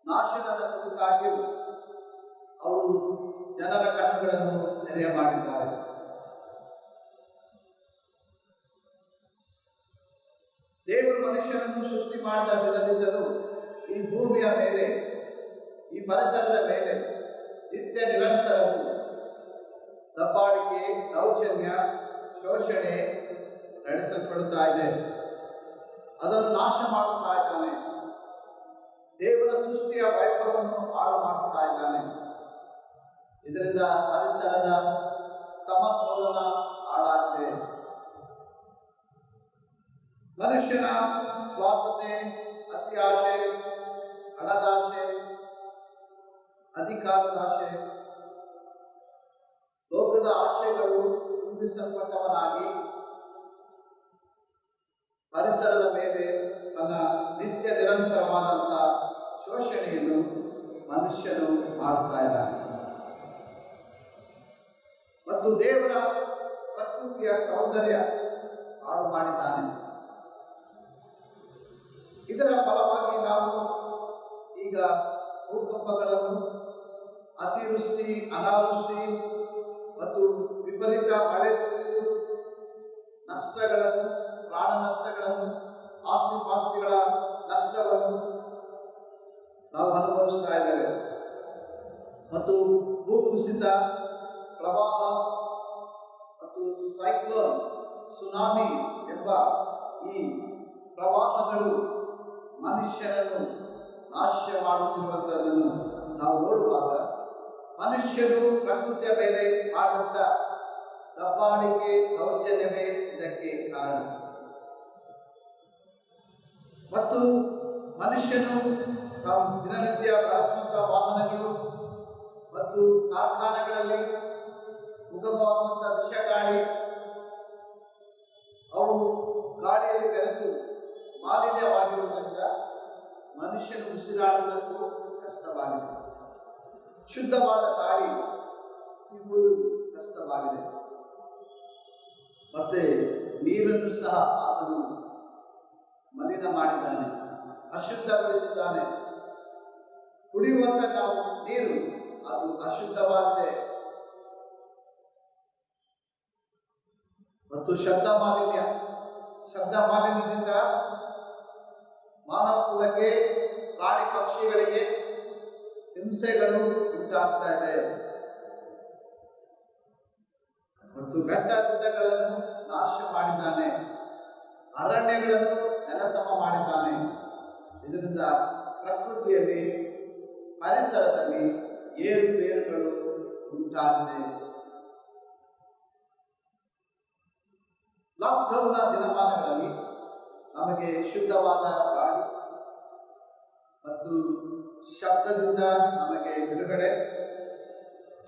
ನಾಶನದ ಕುರಿತಾಗಿಯೂ ಅವರು ಜನರ ಕಣ್ಣುಗಳನ್ನು ತೆರೆಯ ಮಾಡಿದ್ದಾರೆ. ದೇವರು ಮನುಷ್ಯನನ್ನು ಸೃಷ್ಟಿ ಮಾಡಿದ ದಿನದಿಂದಲೂ ಈ ಭೂಮಿಯ ಮೇಲೆ, ಈ ಪರಿಸರದ ಮೇಲೆ ನಿತ್ಯ ನಿರಂತರವೂ ದಬ್ಬಾಳಿಕೆ, ದೌರ್ಜನ್ಯ, ಶೋಷಣೆ ನಡೆಸಲ್ಪಡುತ್ತಾ ಇದೆ. ಅದನ್ನು ನಾಶ ಮಾಡುತ್ತಾ ಇದ್ದಾನೆ. ದೇವರ ಸೃಷ್ಟಿಯ ವೈಭವವನ್ನು ಹಾಳು ಮಾಡುತ್ತಾ ಇದ್ದಾನೆ. ಇದರಿಂದ ಪರಿಸರದ ಸಮತೋಲನ ಹಾಳಾಗಿದೆ. ಮನುಷ್ಯನ ಸ್ವಾರ್ಥತೆ, ಅತಿ ಆಶೆ, ಹಣದಾಶೆ, ಅಧಿಕಾರದಾಶೆ, ಲೋಕದ ಆಶೆಗಳು ತುಂಬಿಸಲ್ಪಟ್ಟವನಾಗಿ ಪರಿಸರದ ಮೇಲೆ ತನ್ನ ನಿತ್ಯ ನಿರಂತರವಾದಂಥ ಶೋಷಣೆಯನ್ನು ಮನುಷ್ಯನು ಮಾಡುತ್ತಾ ಇದ್ದಾನೆ. ಮತ್ತು ದೇವರ ಪ್ರಕೃತಿಯ ಸೌಂದರ್ಯ ಹಾಳು ಮಾಡಿದ್ದಾನೆ. ಇದರ ಫಲವಾಗಿ ನಾವು ಈಗ ಭೂಕಂಪಗಳನ್ನು, ಅತಿವೃಷ್ಟಿ, ಅನಾವೃಷ್ಟಿ ಮತ್ತು ವಿಪರೀತ ಮಳೆ ಸುರಿದು ನಷ್ಟಗಳನ್ನು, ಪ್ರಾಣ ನಷ್ಟಗಳನ್ನು, ಆಸ್ತಿ ಪಾಸ್ತಿಗಳ ನಷ್ಟವನ್ನು ನಾವು ಅನುಭವಿಸ್ತಾ ಇದ್ದೇವೆ. ಮತ್ತು ಭೂಕುಸಿತ, ಪ್ರವಾಹ ಮತ್ತು ಸೈಕ್ಲೋನ್, ಸುನಾಮಿ ಎಂಬ ಈ ಪ್ರವಾಹಗಳು ಮನುಷ್ಯನನ್ನು ನಾಶ ಮಾಡುತ್ತಿರುವಂಥದ್ದನ್ನು ನಾವು ನೋಡುವಾಗ ಮನುಷ್ಯನು ಪ್ರಕೃತಿಯ ಮೇಲೆ ಮಾಡಿದಂಥ ದಬ್ಬಾಳಿಕೆ, ದೌರ್ಜನ್ಯವೇ ಇದಕ್ಕೆ ಕಾರಣ. ಮತ್ತು ಮನುಷ್ಯನು ತಾವು ದಿನನಿತ್ಯ ಬಳಸುವಂಥ ವಾಹನಗಳು ಮತ್ತು ಕಾರ್ಖಾನೆಗಳಲ್ಲಿ ಉಗಮವಾಗುವಂಥ ವಿಷಗಾಳಿ, ಅವು ಮಾಲಿನ್ಯವಾಗಿರುವುದರಿಂದ ಮನುಷ್ಯನು ಉಸಿರಾಡುವುದಕ್ಕೂ ಕಷ್ಟವಾಗಿದೆ. ಶುದ್ಧವಾದ ಗಾಳಿ ಸಿಗುವುದು ಕಷ್ಟವಾಗಿದೆ. ಮತ್ತೆ ನೀರನ್ನು ಸಹ ಆತನು ಮಲಿನ ಮಾಡಿದ್ದಾನೆ, ಅಶುದ್ಧಗೊಳಿಸಿದ್ದಾನೆ. ಕುಡಿಯುವಂತ ನಾವು ನೀರು ಅದು ಅಶುದ್ಧವಾಗಿದೆ. ಮತ್ತು ಶಬ್ದ ಮಾಲಿನ್ಯದಿಂದ ಮಾನವ ಕುಲಕ್ಕೆ, ಪ್ರಾಣಿ ಪಕ್ಷಿಗಳಿಗೆ ಹಿಂಸೆಗಳು ಉಂಟಾಗ್ತಾ ಇದೆ. ಮತ್ತು ಬೆಟ್ಟ ಗುಡ್ಡಗಳನ್ನು ನಾಶ ಮಾಡಿದ್ದಾನೆ, ಅರಣ್ಯಗಳನ್ನು ನೆಲಸಮ ಮಾಡಿದ್ದಾನೆ. ಇದರಿಂದ ಪ್ರಕೃತಿಯಲ್ಲಿ, ಪರಿಸರದಲ್ಲಿ ಏರುಪೇರುಗಳು ಉಂಟಾಗಿದೆ. ಲಾಕ್ಡೌನ್ನ ದಿನಮಾನಗಳಲ್ಲಿ ನಮಗೆ ಶುದ್ಧವಾದ ಗಾಳಿ ಮತ್ತು ಶಬ್ದದಿಂದ ನಮಗೆ ಬಿಡುಗಡೆ,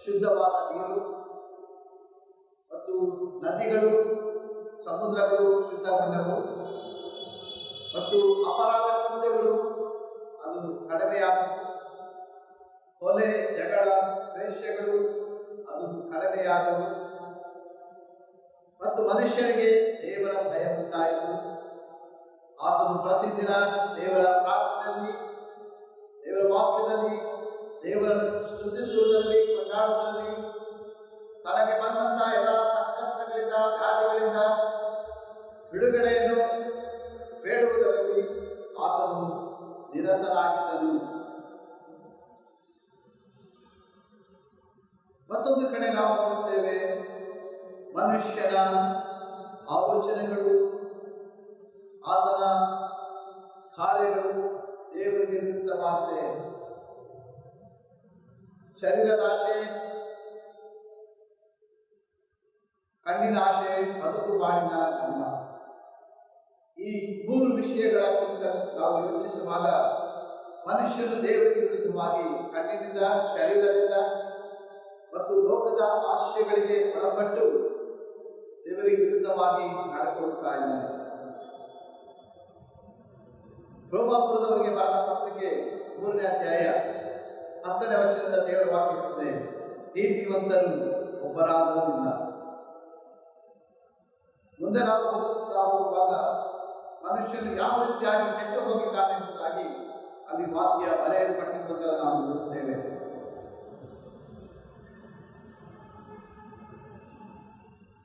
ಶುದ್ಧವಾದ ನೀರು ಮತ್ತು ನದಿಗಳು, ಸಮುದ್ರಗಳು ಶುದ್ಧಗೊಂಡವು. ಮತ್ತು ಅಪರಾಧ ಕೃತ್ಯಗಳು ಅದು ಕಡಿಮೆಯಾದವು. ಕೊಲೆ, ಜಗಳ, ದ್ವೇಷಗಳು ಅದು ಕಡಿಮೆಯಾದವು. ಮತ್ತು ಮನುಷ್ಯನಿಗೆ ದೇವರ ಭಯ ಉಂಟಾಯಿತು. ಆತನು ಪ್ರತಿದಿನ ದೇವರ ಪ್ರಾರ್ಥನೆಯಲ್ಲಿ, ದೇವರ ವಾಕ್ಯದಲ್ಲಿ, ದೇವರನ್ನು ಸ್ತುತಿಸುವುದರಲ್ಲಿ, ಕೊಂಡಾಡುವುದರಲ್ಲಿ, ತನಗೆ ಬಂದಂತಹ ಎಲ್ಲ ಸಂಕಷ್ಟಗಳಿಂದ, ವ್ಯಾಧಿಗಳಿಂದ ಬಿಡುಗಡೆಯನ್ನು ಬೇಡುವುದರಲ್ಲಿ ಆತನು ನಿರತನಾಗಿದ್ದನು. ಮತ್ತೊಂದು ಕಡೆ ನಾವು ನೋಡುತ್ತೇವೆ, ಮನುಷ್ಯನ ಆಲೋಚನೆಗಳು, ಆತನ ಕಾರ್ಯಗಳು ದೇವರಿಗೆ ವಿರುದ್ಧವಾಗಿದೆ. ಶರೀರದಾಶೆ, ಕಣ್ಣಿನಾಶೆ, ಬದುಕು ಬಾಳಿನ ಗಂಧ. ಈ 3 ವಿಷಯಗಳ ಕುರಿತು ನಾವು ಯೋಚಿಸುವಾಗ ಮನುಷ್ಯನು ದೇವರಿಗೆ ವಿರುದ್ಧವಾಗಿ ಕಣ್ಣಿನಿಂದ, ಶರೀರದಿಂದ ಮತ್ತು ಲೋಕದ ಆಶಯಗಳಿಗೆ ಒಳಪಟ್ಟು ದೇವರಿಗೆ ವಿರುದ್ಧವಾಗಿ ನಡೆದುಕೊಳ್ಳುತ್ತಾ ಇದ್ದಾನೆ. ರೋಮಾಪುರದವರಿಗೆ ಬರೆದ ಪತ್ರಿಕೆ 3ನೇ ಅಧ್ಯಾಯ 10ನೇ ವಚನದ ದೇವರ ವಾಕ್ಯ ಇರುತ್ತದೆ, ನೀತಿವಂತರು ಒಬ್ಬರಾದರೂ ಇಲ್ಲ. ಮುಂದೆ ನಾವು ಓದುತ್ತಾ ಹೋಗುವಾಗ ಮನುಷ್ಯನು ಯಾವ ರೀತಿಯಾಗಿ ಕೆಟ್ಟು ಹೋಗಿದ್ದಾನೆ ಎಂಬುದಾಗಿ ಅಲ್ಲಿ ವಾಕ್ಯ ಬರೆಯಲ್ಪಟ್ಟಿರುವುದನ್ನು ನಾವು ಓದುತ್ತೇವೆ.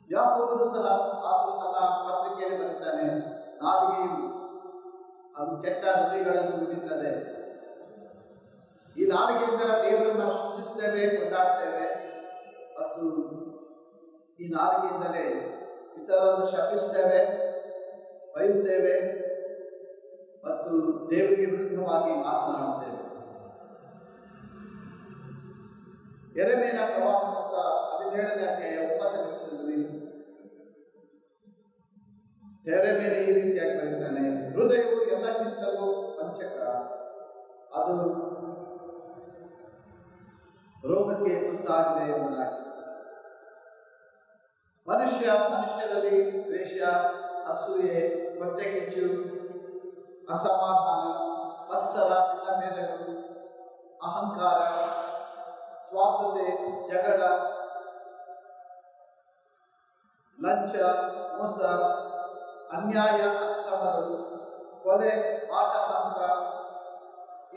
ಯಾಕೋಬನು ಸಹ ಆತನು ತನ್ನ ಪತ್ರಿಕೆಯಲ್ಲಿ ಬರುತ್ತಾನೆ, ನಾಲಿಗೆಯು ಅದು ಕೆಟ್ಟ ನುಡಿಗಳನ್ನು ನುಡಿಯುತ್ತದೆ. ಈ ನಾಲಿಗೆಯಿಂದ ದೇವರನ್ನು ನಾವು ಸ್ತುತಿಸುತ್ತೇವೆ, ಕೊಂಡಾಡ್ತೇವೆ. ಮತ್ತು ಈ ನಾಲಿಗೆಯಿಂದಲೇ ಇತರರನ್ನು ಶಪಿಸುತ್ತೇವೆ, ಬೈಯುತ್ತೇವೆ ಮತ್ತು ದೇವರಿಗೆ ವಿರುದ್ಧವಾಗಿ ಮಾತನಾಡುತ್ತೇವೆ. ಯೆರೆಮೀಯನ ಪ್ರವಾದನ 17ನೇ ಅಧ್ಯಾಯ 9ನೇ ವಚನದಲ್ಲಿ ಯೆರೆಮೀಯನು ಈ ರೀತಿಯಾಗಿ ಬರೆಯುತ್ತಾನೆ, ಹೃದಯವು ಎಲ್ಲಕ್ಕಿಂತಲೂ ವಂಚಕ, ಅದು ರೋಗಕ್ಕೆ ತುತ್ತಾಗಿದೆ ಎಂಬುದಾಗಿ. ಮನುಷ್ಯರಲ್ಲಿ ದ್ವೇಷ, ಅಸೂಯೆ, ಹೊಟ್ಟೆಕಿಚ್ಚು, ಅಸಮಾಧಾನ, ಮತ್ಸರ, ಭಿನ್ನಭೇದಗಳು, ಅಹಂಕಾರ, ಸ್ವಾರ್ಥತೆ, ಜಗಳ, ಲಂಚ, ಮೋಸ, ಅನ್ಯಾಯ, ಅಕ್ರಮಗಳು, ಕೊಲೆ, ಪಾಠಭಂಗ,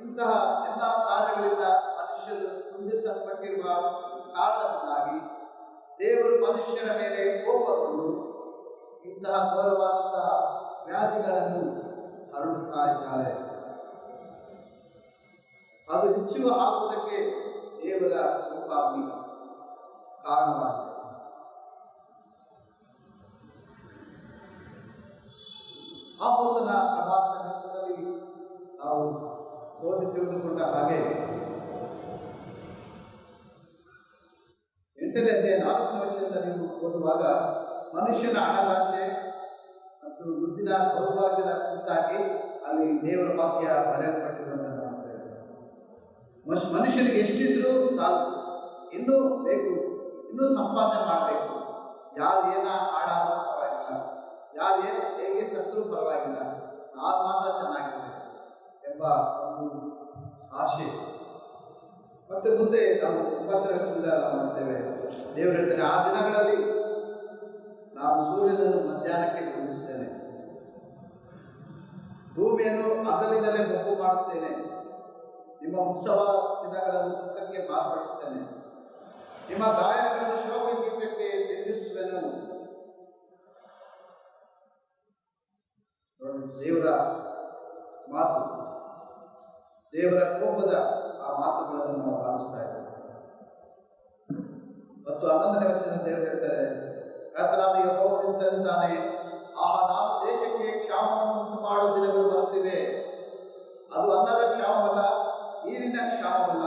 ಇಂತಹ ಎಲ್ಲ ಕಾರ್ಯಗಳಿಂದ ಮನುಷ್ಯರು ತುಂಬಿಸಲ್ಪಟ್ಟಿರುವ ಕಾರಣದಿಂದಾಗಿ ದೇವರು ಮನುಷ್ಯರ ಮೇಲೆ ಕೋಪಗೊಂಡು ಇಂತಹ ಘೋರವಾದಂತಹ ವ್ಯಾಧಿಗಳನ್ನು ಹರಡುತ್ತಾ ಇದ್ದಾರೆ. ಅದು ಹೆಚ್ಚುವ ಆಗುವುದಕ್ಕೆ ದೇವರ ಕೋಪಾಗ್ನಿ ಕಾರಣವಾಗಿದೆ. ಆಮೋಸನ ಪ್ರವಾದನ ಗ್ರಂಥದಲ್ಲಿ ನಾವು ಓದಿ ತಿಳಿದುಕೊಂಡ ಹಾಗೆ 8ನೇ ಅಧ್ಯಾಯ 4ನೇ ವಚನದಿಂದ ನೀವು ಓದುವಾಗ ಮನುಷ್ಯನ ಹಣದಾಶೆ ಮತ್ತು ಬುದ್ಧಿನ ದೌರ್ಭಾಗ್ಯದ ಕುರಿತಾಗಿ ಅಲ್ಲಿ ದೇವರ ವಾಕ್ಯ ಬರೆಯಲ್ಪಟ್ಟಿರುವಂತಹ ನೋಡ್ತೇವೆ. ಮನುಷ್ಯನಿಗೆ ಎಷ್ಟಿದ್ರೂ ಸಾಲು, ಇನ್ನೂ ಬೇಕು, ಇನ್ನೂ ಸಂಪಾದನೆ ಮಾಡಬೇಕು. ಯಾರು ಏನ ಹಾಳಾದರೂ ಪರವಾಗಿಲ್ಲ, ಯಾರು ಹೇಗೆ ಸತ್ರೂ ಪರವಾಗಿಲ್ಲ, ನಾನು ಮಾತ್ರ ಚೆನ್ನಾಗಿರಬೇಕು ಎಂಬ ಒಂದು ಆಶೆ. ಮತ್ತೆ ಮುಂದೆ ನಾವು ಉಪದ್ರವಿಸಿದ ನಾವು ನೋಡ್ತೇವೆ. ದೇವರು ಹೇಳ್ತಾರೆ, ಆ ದಿನಗಳಲ್ಲಿ ನಾನು ಸೂರ್ಯನನ್ನು ಮಧ್ಯಾಹ್ನಕ್ಕೆ ಕುಂದಿಸ್ತೇನೆ, ಭೂಮಿಯನ್ನು ಹಗಲಿನಲ್ಲೇ ಮೊಬ್ಬು ಮಾಡುತ್ತೇನೆ, ನಿಮ್ಮ ಉತ್ಸವ ದಿನಗಳನ್ನು ದುಃಖಕ್ಕೆ ಮಾರ್ಪಡಿಸ್ತೇನೆ, ನಿಮ್ಮ ಗಾಯನಗಳನ್ನು ಶೋಕಗೀತಕ್ಕೆ ತಿರುಗಿಸುವೆನು. ದೇವರ ಮಾತು, ದೇವರ ಕೋಪದ ಆ ಮಾತುಗಳನ್ನು ನಾವು ಆಲಿಸ್ತಾ ಇದ್ದೇವೆ. ಮತ್ತು 11ನೇ ವಚನ ದೇವರು ಹೇಳ್ತಾರೆ, ಕರ್ತನಾದ ಯೆಹೋವನು ಇಂತೆನ್ನುತ್ತಾನೆ, ಆಹಾ, ನಾನು ದೇಶಕ್ಕೆ ಕ್ಷಾಮವನ್ನು ಉಂಟು ಮಾಡುವ ದಿನಗಳು ಬರುತ್ತಿವೆ. ಅದು ಅನ್ನದ ಕ್ಷಾಮವಲ್ಲ, ನೀರಿನ ಕ್ಷಾಮವಲ್ಲ,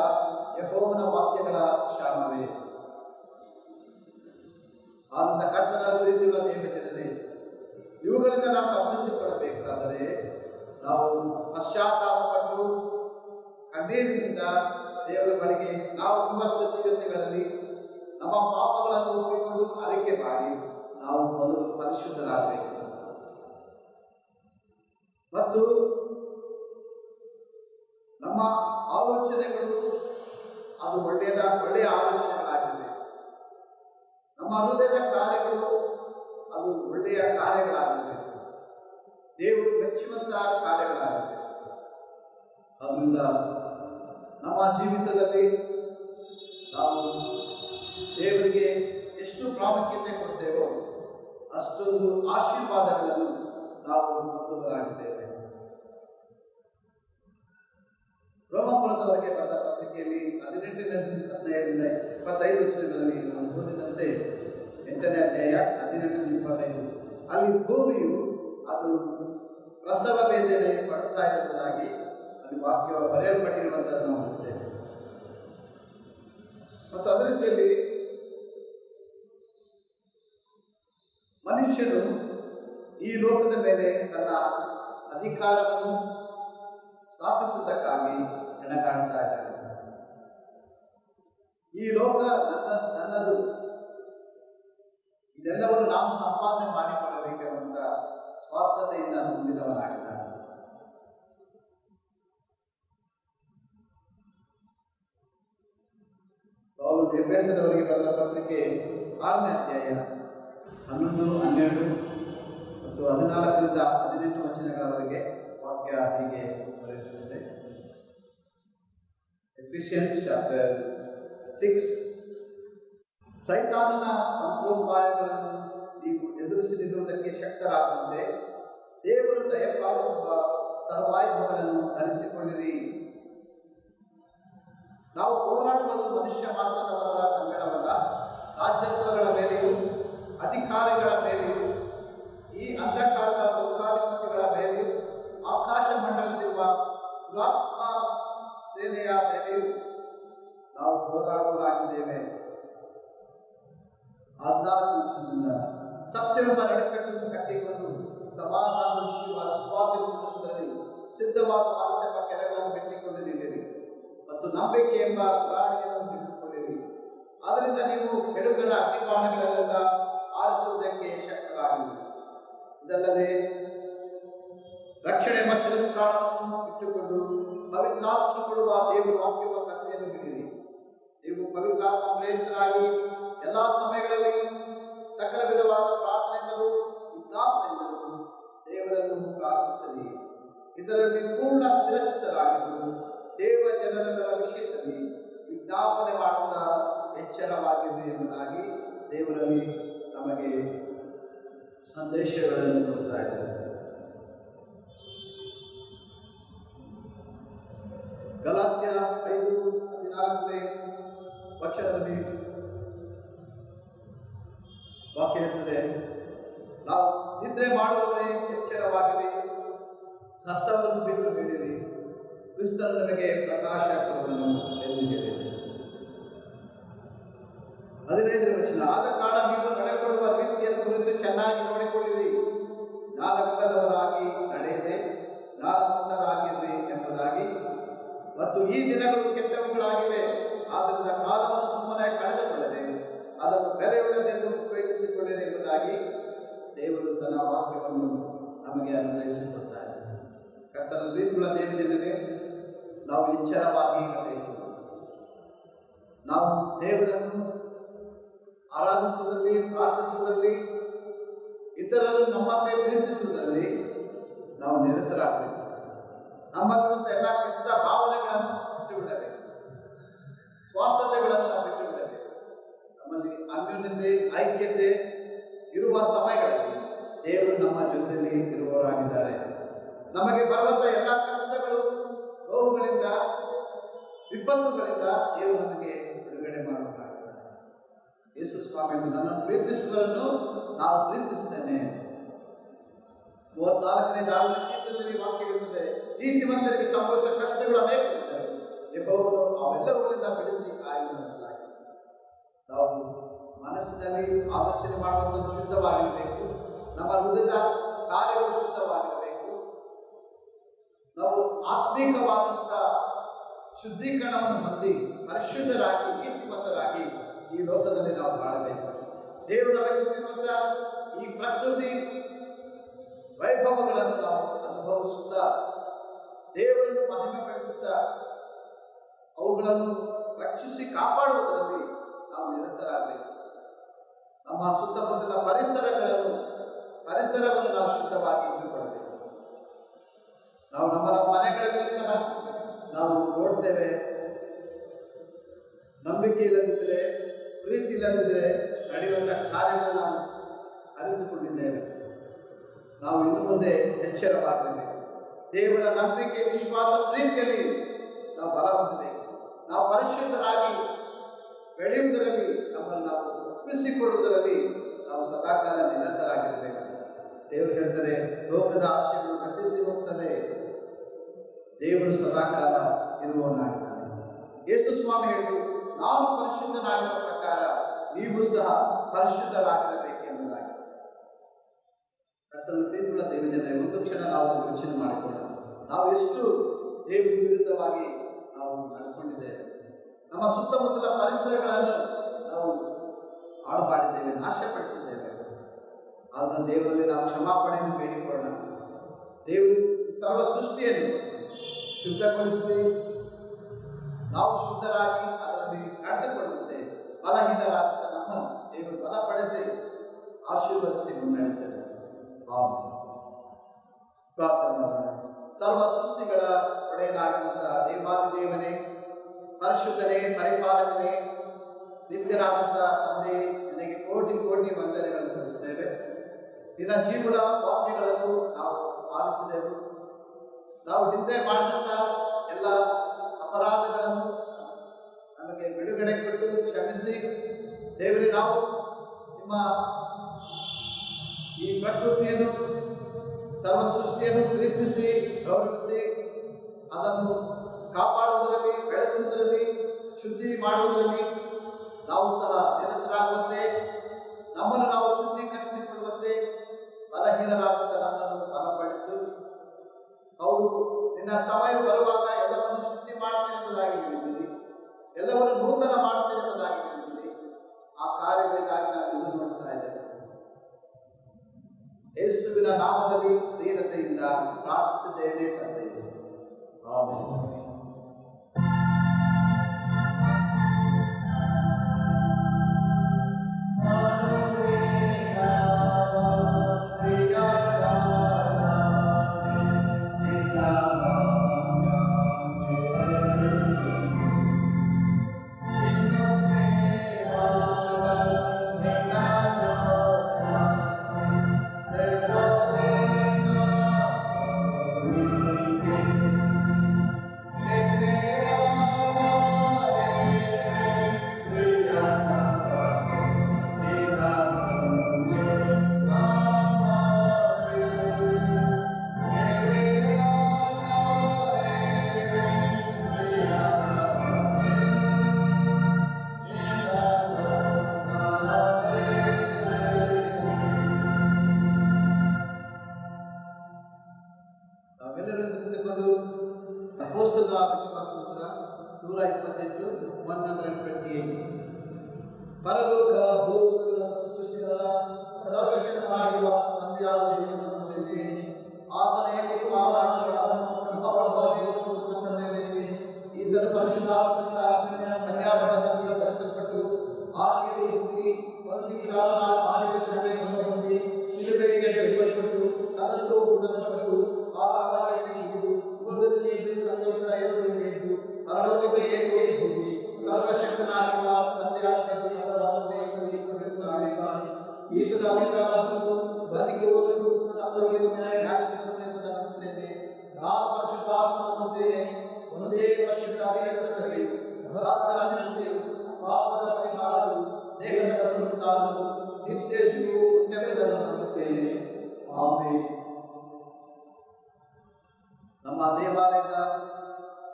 ಯೆಹೋವನ ವಾಕ್ಯಗಳ ಕ್ಷಾಮವೇ. ಅಂತ ಕರ್ತನ ಪ್ರೀತಿಯುಳ್ಳ ದೇವಜನರೇ, ಇವುಗಳಿಂದ ನಾವು ಗಮನಿಸಿಕೊಳ್ಳಬೇಕಾದರೆ ನಾವು ಪಶ್ಚಾತ್ತಾಪಪಟ್ಟು ಕಣ್ಣೀರಿನಿಂದ ದೇವರ ಬಳಿಗೆ ನಾವು ತುಂಬ ಸ್ಥಿತಿಗತಿಗಳಲ್ಲಿ ನಮ್ಮ ಪಾಪಗಳನ್ನು ಒಪ್ಪಿಕೊಂಡು ಅರಿಕೆ ಮಾಡಿ ನಾವು ಮೊದಲು ಪರಿಶುದ್ಧರಾಗಬೇಕು. ಮತ್ತು ನಮ್ಮ ಆಲೋಚನೆಗಳು ಅದು ಒಳ್ಳೆಯ ಆಲೋಚನೆಗಳಾಗಿವೆ. ನಮ್ಮ ಹೃದಯದ ಕಾರ್ಯಗಳು ಅದು ಒಳ್ಳೆಯ ಕಾರ್ಯಗಳಾಗಿವೆ, ದೇವರು ಮೆಚ್ಚುವಂತಹ ಕಾರ್ಯಗಳಾಗಿವೆ. ಆದ್ದರಿಂದ ನಮ್ಮ ಜೀವಿತದಲ್ಲಿ ನಾವು ದೇವರಿಗೆ ಎಷ್ಟು ಪ್ರಾಮುಖ್ಯತೆ ಕೊಡ್ತೇವೋ ಅಷ್ಟೊಂದು ಆಶೀರ್ವಾದಗಳನ್ನು ನಾವು ಹೊಂದುವರಾಗಿದ್ದೇವೆ. ರೋಮಾಪುರದವರಿಗೆ ಬರೆದ ಪತ್ರಿಕೆಯಲ್ಲಿ 18ನೇ ಅಧ್ಯಾಯದಿಂದ 25 ವಚನಗಳಲ್ಲಿ ನಾವು ಓದಿದಂತೆ 8ನೇ ಅಧ್ಯಾಯ 18-25 ಅಲ್ಲಿ ಭೂಮಿಯು ಅದು ಪ್ರಸವ ವೇದನೆ ಪಡುತ್ತಾ ಇರುವುದಾಗಿ ಅಲ್ಲಿ ವಾಕ್ಯ ಬರೆಯಲ್ಪಟ್ಟಿರುವಂಥದ್ದು ನಾವು ನೋಡ್ತೇವೆ. ಮತ್ತು ಅದರ ರೀತಿಯಲ್ಲಿ ಮನುಷ್ಯನು ಈ ಲೋಕದ ಮೇಲೆ ತನ್ನ ಅಧಿಕಾರವನ್ನು ಸ್ಥಾಪಿಸುವುದಕ್ಕಾಗಿ ಹೆಣಗಾಡ್ತಾ ಇದ್ದಾನೆ. ಈ ಲೋಕ ನನ್ನದು, ಇದೆಲ್ಲವನ್ನು ನಾನು ಸಂಪಾದನೆ ಮಾಡಿಕೊಳ್ಳಬೇಕೆಂಬ ಸ್ವಾರ್ಥತೆಯಿಂದ ತುಂಬಿದವನಾಗಿದ್ದಾನೆ. ಪೌಲನು ಎಫೆಸದವರಿಗೆ ಬರೆದ ಪತ್ರಿಕೆ 6ನೇ ಅಧ್ಯಾಯ 11, 12 ಮತ್ತು 14-18 ವಚನಗಳವರೆಗೆ ವಾಕ್ಯ ಹೀಗೆ ಬರೆಯುತ್ತದೆ. Ephesians chapter 6. ಸೈತಾನನ ತಂತ್ರೋಪಾಯಗಳನ್ನು ನೀವು ಎದುರಿಸಿ ನಿಲ್ಲುವುದಕ್ಕೆ ಶಕ್ತರಾಗುವಂತೆ ದೇವರು ದಯಪಾಲಿಸುವ ಸರ್ವಾಯುಧಗಳನ್ನು ಧರಿಸಿಕೊಳ್ಳಿರಿ. ನಾವು ಹೋರಾಡುವುದು ಮನುಷ್ಯ ಮಾತ್ರದವರ ಸಂಗಡವಲ್ಲ, ರಾಜ್ಯತ್ವಗಳ ಮೇಲೆಯೂ ಅಧಿಕಾರಿಗಳ ಮೇಲೆಯೂ ಈ ಅಂಧಕಾರದ ಲೋಕಾಧಿಪತಿಗಳ ಮೇಲೆಯೂ ಆಕಾಶ ಮಂಡಲದಲ್ಲಿರುವ ದುರಾತ್ಮ ಸೇನೆಯ ಮೇಲೆಯೂ ನಾವು ಹೋರಾಡುವರಾಗಿದ್ದೇವೆ. 14 ನಿಮಿಷದಿಂದ ಸತ್ಯವೆಂಬ ನಡುಕಟ್ಟನ್ನು ಕಟ್ಟಿಕೊಂಡು ಸಮಾಧಾನ ವಿಷಯವಾದ ಸ್ವಾತಂತ್ರ್ಯದಲ್ಲಿ ಸಿದ್ಧವಾದ ಮನಸ್ಸೆಂಬ ಕೆರೆಗಳನ್ನು ಬೆಟ್ಟಿಕೊಂಡು ನಿಲ್ಲಿರಿ ಮತ್ತು ನಂಬಿಕೆ ಎಂಬ ಪ್ರಾಣಿಯನ್ನು ಹಿಡಿದುಕೊಳ್ಳಿರಿ. ಆದ್ದರಿಂದ ನೀವು ಕೆಡುಕನ ಅಗ್ನಿಬಾಣಗಳನ್ನೆಲ್ಲ ಆರಿಸುವುದಕ್ಕೆ ಶಕ್ತರಾಗಿರಿ. ಇದಲ್ಲದೆ ರಕ್ಷಣೆ ಎಂಬ ಶಿರಸ್ತ್ರಾಣವನ್ನು ಇಟ್ಟುಕೊಂಡು ಪವಿತ್ರಾತ್ಮ ಕೊಡುವ ದೇವರ ವಾಕ್ಯವ ಕಥೆಯನ್ನು ಹಿಡಿಯಿರಿ. ನೀವು ಪವಿತ್ರಾತ್ಮ ಪ್ರೇರಿತರಾಗಿ ಎಲ್ಲ ಸಮಯಗಳಲ್ಲಿ ಸಕಲ ವಿಧವಾದ ಪ್ರಾರ್ಥನೆಯಿಂದಲೂ ವಿಜ್ಞಾಪನೆಯಿಂದಲೂ ದೇವರನ್ನು ಪ್ರಾರ್ಥಿಸಲಿ. ಇದರಲ್ಲಿ ಪೂರ್ಣ ಸ್ಥಿರಚಿತ್ತರಾಗಿದ್ದು ದೇವ ಜನರೆಲ್ಲರ ವಿಷಯದಲ್ಲಿ ವಿಜ್ಞಾಪನೆ ಮಾಡುತ್ತಾ ಎಚ್ಚರವಾಗಿವೆ ಎಂಬುದಾಗಿ ದೇವರಲ್ಲಿ ನಮಗೆ ಸಂದೇಶಗಳನ್ನು ಕೊಡ್ತಾ ಇದ್ದಾರೆ. ಗಲಾತ್ಯ 5:14 ವಚನದಲ್ಲಿ ವಾಕ್ಯ ಇರ್ತದೆ, ನಾವು ನಿದ್ರೆ ಮಾಡುವವರೇ ಎಚ್ಚರವಾಗಿರಿ, ಸತ್ತವರನ್ನು ಬಿಟ್ಟು ಹೇಳಿರಿ, ಕ್ರಿಸ್ತನು ನಮಗೆ ಪ್ರಕಾಶ ಕೊಡುವನು ಎಂದು ಹೇಳಿದೆ. 15ನೇ ವಚನ, ಆದ ಕಾರಣ ನೀವು ನಡೆಕೊಳ್ಳುವ ರೀತಿಯನ್ನು ಕುರಿತು ಚೆನ್ನಾಗಿ ನೋಡಿಕೊಳ್ಳಿರಿ, ಜ್ಞಾನವಿಲ್ಲದವರಾಗಿ ನಡೆಯದೆ ಜ್ಞಾನವಂತರಾಗಿರ್ರಿ ಎಂಬುದಾಗಿ. ಮತ್ತು ಈ ದಿನಗಳು ಕೆಟ್ಟವುಗಳಾಗಿವೆ, ಆದ್ದರಿಂದ ಕಾಲವನ್ನು ಸುಮ್ಮನೆ ಕಳೆದುಕೊಳ್ಳದೆ ಅದನ್ನು ಬೆಲೆಯುಳ್ಳದೆಂದು ಉಪಯೋಗಿಸಿಕೊಳ್ಳಿರಿ ಎಂಬುದಾಗಿ ದೇವರು ತನ್ನ ವಾಕ್ಯವನ್ನು ನಮಗೆ ಅನುಗ್ರಹಿಸಿಕೊಡ್ತಾರೆ. ಕರ್ತನ ಪ್ರೀತಿಯುಳ್ಳ ದೇವಜನರೇ, ನಾವು ಎಚ್ಚರವಾಗಿ ಇರಬೇಕು. ನಾವು ದೇವರನ್ನು ಆರಾಧಿಸುವುದರಲ್ಲಿ, ಪ್ರಾರ್ಥಿಸುವುದರಲ್ಲಿ, ಇತರರನ್ನು ನಮ್ಮಂತೆ ಪ್ರೀತಿಸುವುದರಲ್ಲಿ ನಾವು ನಿರತರಾಗಬೇಕು. ನಮ್ಮಲ್ಲಿರುವಂಥ ಎಲ್ಲ ಕೆಟ್ಟ ಭಾವನೆಗಳನ್ನು ಬಿಟ್ಟು ಬಿಡಬೇಕು. ಸ್ವಾರ್ಥತೆಗಳನ್ನು ನಾವು ಬಿಟ್ಟು ಬಿಡಬೇಕು. ನಮ್ಮಲ್ಲಿ ಅನ್ಯೋನ್ಯತೆ, ಐಕ್ಯತೆ ಇರುವ ಸಮಯಗಳಲ್ಲಿ ದೇವರು ನಮ್ಮ ಜೊತೆಯಲ್ಲಿ ಇರುವವರಾಗಿದ್ದಾರೆ. ನಮಗೆ ಬರುವಂಥ ಎಲ್ಲ ಕಷ್ಟಗಳು, ನೋವುಗಳಿಂದ, ವಿಪತ್ತುಗಳಿಂದ ದೇವರು ನಮಗೆ ಬಿಡುಗಡೆ ಮಾಡುವುದಾಗಿದ್ದಾರೆ. ಯೇಸು ಸ್ವಾಮಿ ನನ್ನನ್ನು ಪ್ರೀತಿಸುವವರನ್ನು ನಾನು ಪ್ರೀತಿಸುತ್ತೇನೆ. 34ನೇ ಕೀರ್ತನೆಯಲ್ಲಿ ವಾಕ್ಯವಿರುತ್ತದೆ, ನೀತಿವಂತರಿಗೆ ಸಂಭವಿಸುವ ಕಷ್ಟಗಳು ಅನೇಕ ಇರುತ್ತವೆ, ಯೆಹೋವನು ಅವೆಲ್ಲವುಗಳಿಂದ ಬಿಡಿಸಿ ಕಾಯುವುದಾಗಿ. ನಾವು ಮನಸ್ಸಿನಲ್ಲಿ ಆಲೋಚನೆ ಮಾಡುವಂಥದ್ದು ಶುದ್ಧವಾಗಿರಬೇಕು. ನಮ್ಮ ಹೃದಯದ ಕಾರ್ಯಗಳು ಶುದ್ಧವಾಗಿರಬೇಕು. ನಾವು ಆತ್ಮಿಕವಾದಂಥ ಶುದ್ಧೀಕರಣವನ್ನು ಹೊಂದಿ ಪರಿಶುದ್ಧರಾಗಿ, ನೀತಿವಂತರಾಗಿ ಈ ಲೋಕದಲ್ಲಿ ನಾವು ಬಾಳಬೇಕು. ದೇವರು ನಮಗೆ ಕೊಟ್ಟಿರುವಂಥ ಈ ಪ್ರಕೃತಿ ವೈಭವಗಳನ್ನು ನಾವು ಅನುಭವಿಸುತ್ತಾ, ದೇವರನ್ನು ಮಹಿಮೆಪಡಿಸುತ್ತಾ, ಅವುಗಳನ್ನು ರಕ್ಷಿಸಿ ಕಾಪಾಡುವುದರಲ್ಲಿ ನಾವು ನಿರತರಾಗಬೇಕು. ನಮ್ಮ ಸುತ್ತಮುತ್ತಲ ಪರಿಸರವನ್ನು ನಾವು ಶುದ್ಧವಾಗಿ ಇಟ್ಟುಕೊಳ್ಳಬೇಕು. ನಾವು ನಮ್ಮ ಮನೆಗಳಲ್ಲಿ ಸಹ ನಾವು ನೋಡ್ತೇವೆ, ನಂಬಿಕೆ ಇಲ್ಲದಿದ್ದರೆ, ಪ್ರೀತಿ ಇಲ್ಲದಿದ್ದರೆ ನಡೆಯುವಂಥ ಕಾರ್ಯಗಳನ್ನು ನಾವು ಅರಿತುಕೊಂಡಿದ್ದೇವೆ. ನಾವು ಇನ್ನು ಮುಂದೆ ಎಚ್ಚರವಾಗಬೇಕು. ದೇವರ ನಂಬಿಕೆ, ವಿಶ್ವಾಸ, ಪ್ರೀತಿಯಲ್ಲಿ ನಾವು ಬಲ ಹೊಂದಬೇಕು. ನಾವು ಪರಿಶುದ್ಧರಾಗಿ ಬೆಳೆಯುವುದರಲ್ಲಿ, ನಮ್ಮನ್ನು ನಾವು ಒಪ್ಪಿಸಿಕೊಳ್ಳುವುದರಲ್ಲಿ ನಾವು ಸದಾಕಾಲ ನಿರತರಾಗಿರಬೇಕು. ದೇವರು ಹೇಳ್ತಾರೆ, ಲೋಕದ ಆಶೆಗಳು ಗತಿಸಿ ಹೋಗ್ತದೆ, ದೇವರು ಸದಾಕಾಲ ಇರುವವನಾಗಿದ್ದಾನೆ. ಯೇಸು ಸ್ವಾಮಿ ಹೇಳಿದರು, ನಾನು ಪರಿಶುದ್ಧನಾಗಿರುವ ಪ್ರಕಾರ ನೀವು ಸಹ ಪರಿಶುದ್ಧರಾಗಿರಬೇಕೆಂಬುದಾಗಿ. ಕರ್ತನ ಪ್ರೀತಿಯುಳ್ಳ ದೇವಜನರೇ, ಒಂದು ಕ್ಷಣ ನಾವು ಯೋಚನೆ ಮಾಡಿಕೊಳ್ಳೋಣ. ನಾವು ಎಷ್ಟು ದೇವರ ವಿರುದ್ಧವಾಗಿ ನಾವು ನಡ್ಕೊಂಡಿದ್ದೇವೆ. ನಮ್ಮ ಸುತ್ತಮುತ್ತಲ ಪರಿಸರಗಳನ್ನು ನಾವು ಹಾಳು ಮಾಡಿದ್ದೇವೆ, ನಾಶಪಡಿಸಿದ್ದೇವೆ. ಅದನ್ನು ದೇವರಲ್ಲಿ ನಾವು ಕ್ಷಮಾಪಣೆಯನ್ನು ಬೇಡಿಕೊಳ್ಳೋಣ. ದೇವರು ಸರ್ವ ಸೃಷ್ಟಿಯನ್ನು ಶುದ್ಧಗೊಳಿಸಿ ನಾವು ಶುದ್ಧರಾಗಿ ಅದರಲ್ಲಿ ನಡೆದುಕೊಳ್ಳುತ್ತೆ. ಬಲಹೀನರಾದ ನಮ್ಮನ್ನು ದೇವರು ಬಲಪಡಿಸಿ ಆಶೀರ್ವದಿಸಿ ಮುನ್ನಡೆಸಲು ಪ್ರಾರ್ಥನೆ ಮಾಡೋಣ. ಸರ್ವ ಸೃಷ್ಟಿಗಳ ಒಡೆಯನಾಗಿರುವಂತಹ ದೇವಾದಿದೇವನೇ, ಪರಿಶುದ್ಧನೇ, ಪರಿಪಾಲಕನೇ, ನಿತ್ಯನಾದಂಥ ತಂದೆ, ನಿನಗೆ ಕೋಟಿ ಕೋಟಿ ವಂದನೆಗಳನ್ನು ಸಲ್ಲಿಸುತ್ತೇವೆ. ನಿನ್ನ ಜೀವನ ವಾಕ್ಯಗಳನ್ನು ನಾವು ಪಾಲಿಸಿದೆವು. ನಾವು ಹಿಂದೆ ಮಾಡಿದಂಥ ಎಲ್ಲ ಅಪರಾಧಗಳನ್ನು ನಮಗೆ ಬಿಡುಗಡೆ ಕೊಟ್ಟು ಕ್ಷಮಿಸಿ ದೇವರೇ, ನಾವು ನಿಮ್ಮ ಈ ಪ್ರಕೃತಿಯನ್ನು, ಸರ್ವ ಸೃಷ್ಟಿಯನ್ನು ಪ್ರೀತಿಸಿ ಗೌರವಿಸಿ ಅದನ್ನು ಕಾಪಾಡುವುದರಲ್ಲಿ, ಬೆಳೆಸುವುದರಲ್ಲಿ, ಶುದ್ಧಿ ಮಾಡುವುದರಲ್ಲಿ ನಾವು ಸಹ ನಿರತರಾಗುವಂತೆ, ನಮ್ಮನ್ನು ನಾವು ಶುದ್ಧೀಕರಿಸಿಕೊಳ್ಳುವಂತೆ, ಬಲಹೀನರಾದಂಥ ನಮ್ಮನ್ನು ಬಲಪಡಿಸು. ಹೌದು, ನಿನ್ನ ಸಮಯ ಬರುವಾಗ ಎಲ್ಲವನ್ನು ಶುದ್ಧಿ ಮಾಡುತ್ತೇನೆ ಎಂಬುದಾಗಿ ಹೇಳಿದ್ದೀರಿ, ಎಲ್ಲವನ್ನು ನೂತನ ಮಾಡುತ್ತೇನೆ ಎಂಬುದಾಗಿ ಹೇಳಿದ್ದೀರಿ. ಆ ಕಾರ್ಯಗಳಿಗಾಗಿ ನಾವು ಎದುರು ನೋಡ್ತಾ ಇದ್ದೇವೆ. ಯೇಸುವಿನ ನಾಮದಲ್ಲಿ ದೀನತೆಯಿಂದ ಪ್ರಾರ್ಥಿಸಿದ್ದೇನೆ ತಂದೆ, ಆಮೆನ್. ನಾವೆಲ್ಲರೂ ನಿಂತುಕೊಂಡು ಅಪೊಸ್ತಲರ ವಿಶ್ವಾಸೋತ್ತರ 128 128. ಪರಲೋಕ ಭೂಲೋಕಗಳನ್ನು ಸೃಷ್ಟಿಸಿದ ಸರ್ವಶಕ್ತನಾಗಿರುವ ತಂದೆಯಾದ ದೇವರನ್ನು ಆತನೇ ಈತನ ಅಮಿತ ಮತ್ತು ಬದುಕಿರುವುದು ಸತ್ತವರಿಗೂ ನ್ಯಾಯಸುತ್ತೇನೆ. ನಾನು ಪರಿಶುದ್ಧಾತ್ಮನ ಹೊಂದೇನೆ, ಒಂದೇ ಪರಿಶುದ್ಧ ಸಭೆಯು, ಭಕ್ತರ ನೆಲೆಯು, ಪಾಪದ ಪರಿಹಾರವು, ದೇಹದ ಪುನರುತ್ಥಾನವು, ನಿತ್ಯ ಜೀವವು ಪುಣ್ಯವೆಂದು ನಂಬುತ್ತೇನೆ. ಆಮೆನ್. ನಮ್ಮ ದೇವಾಲಯದ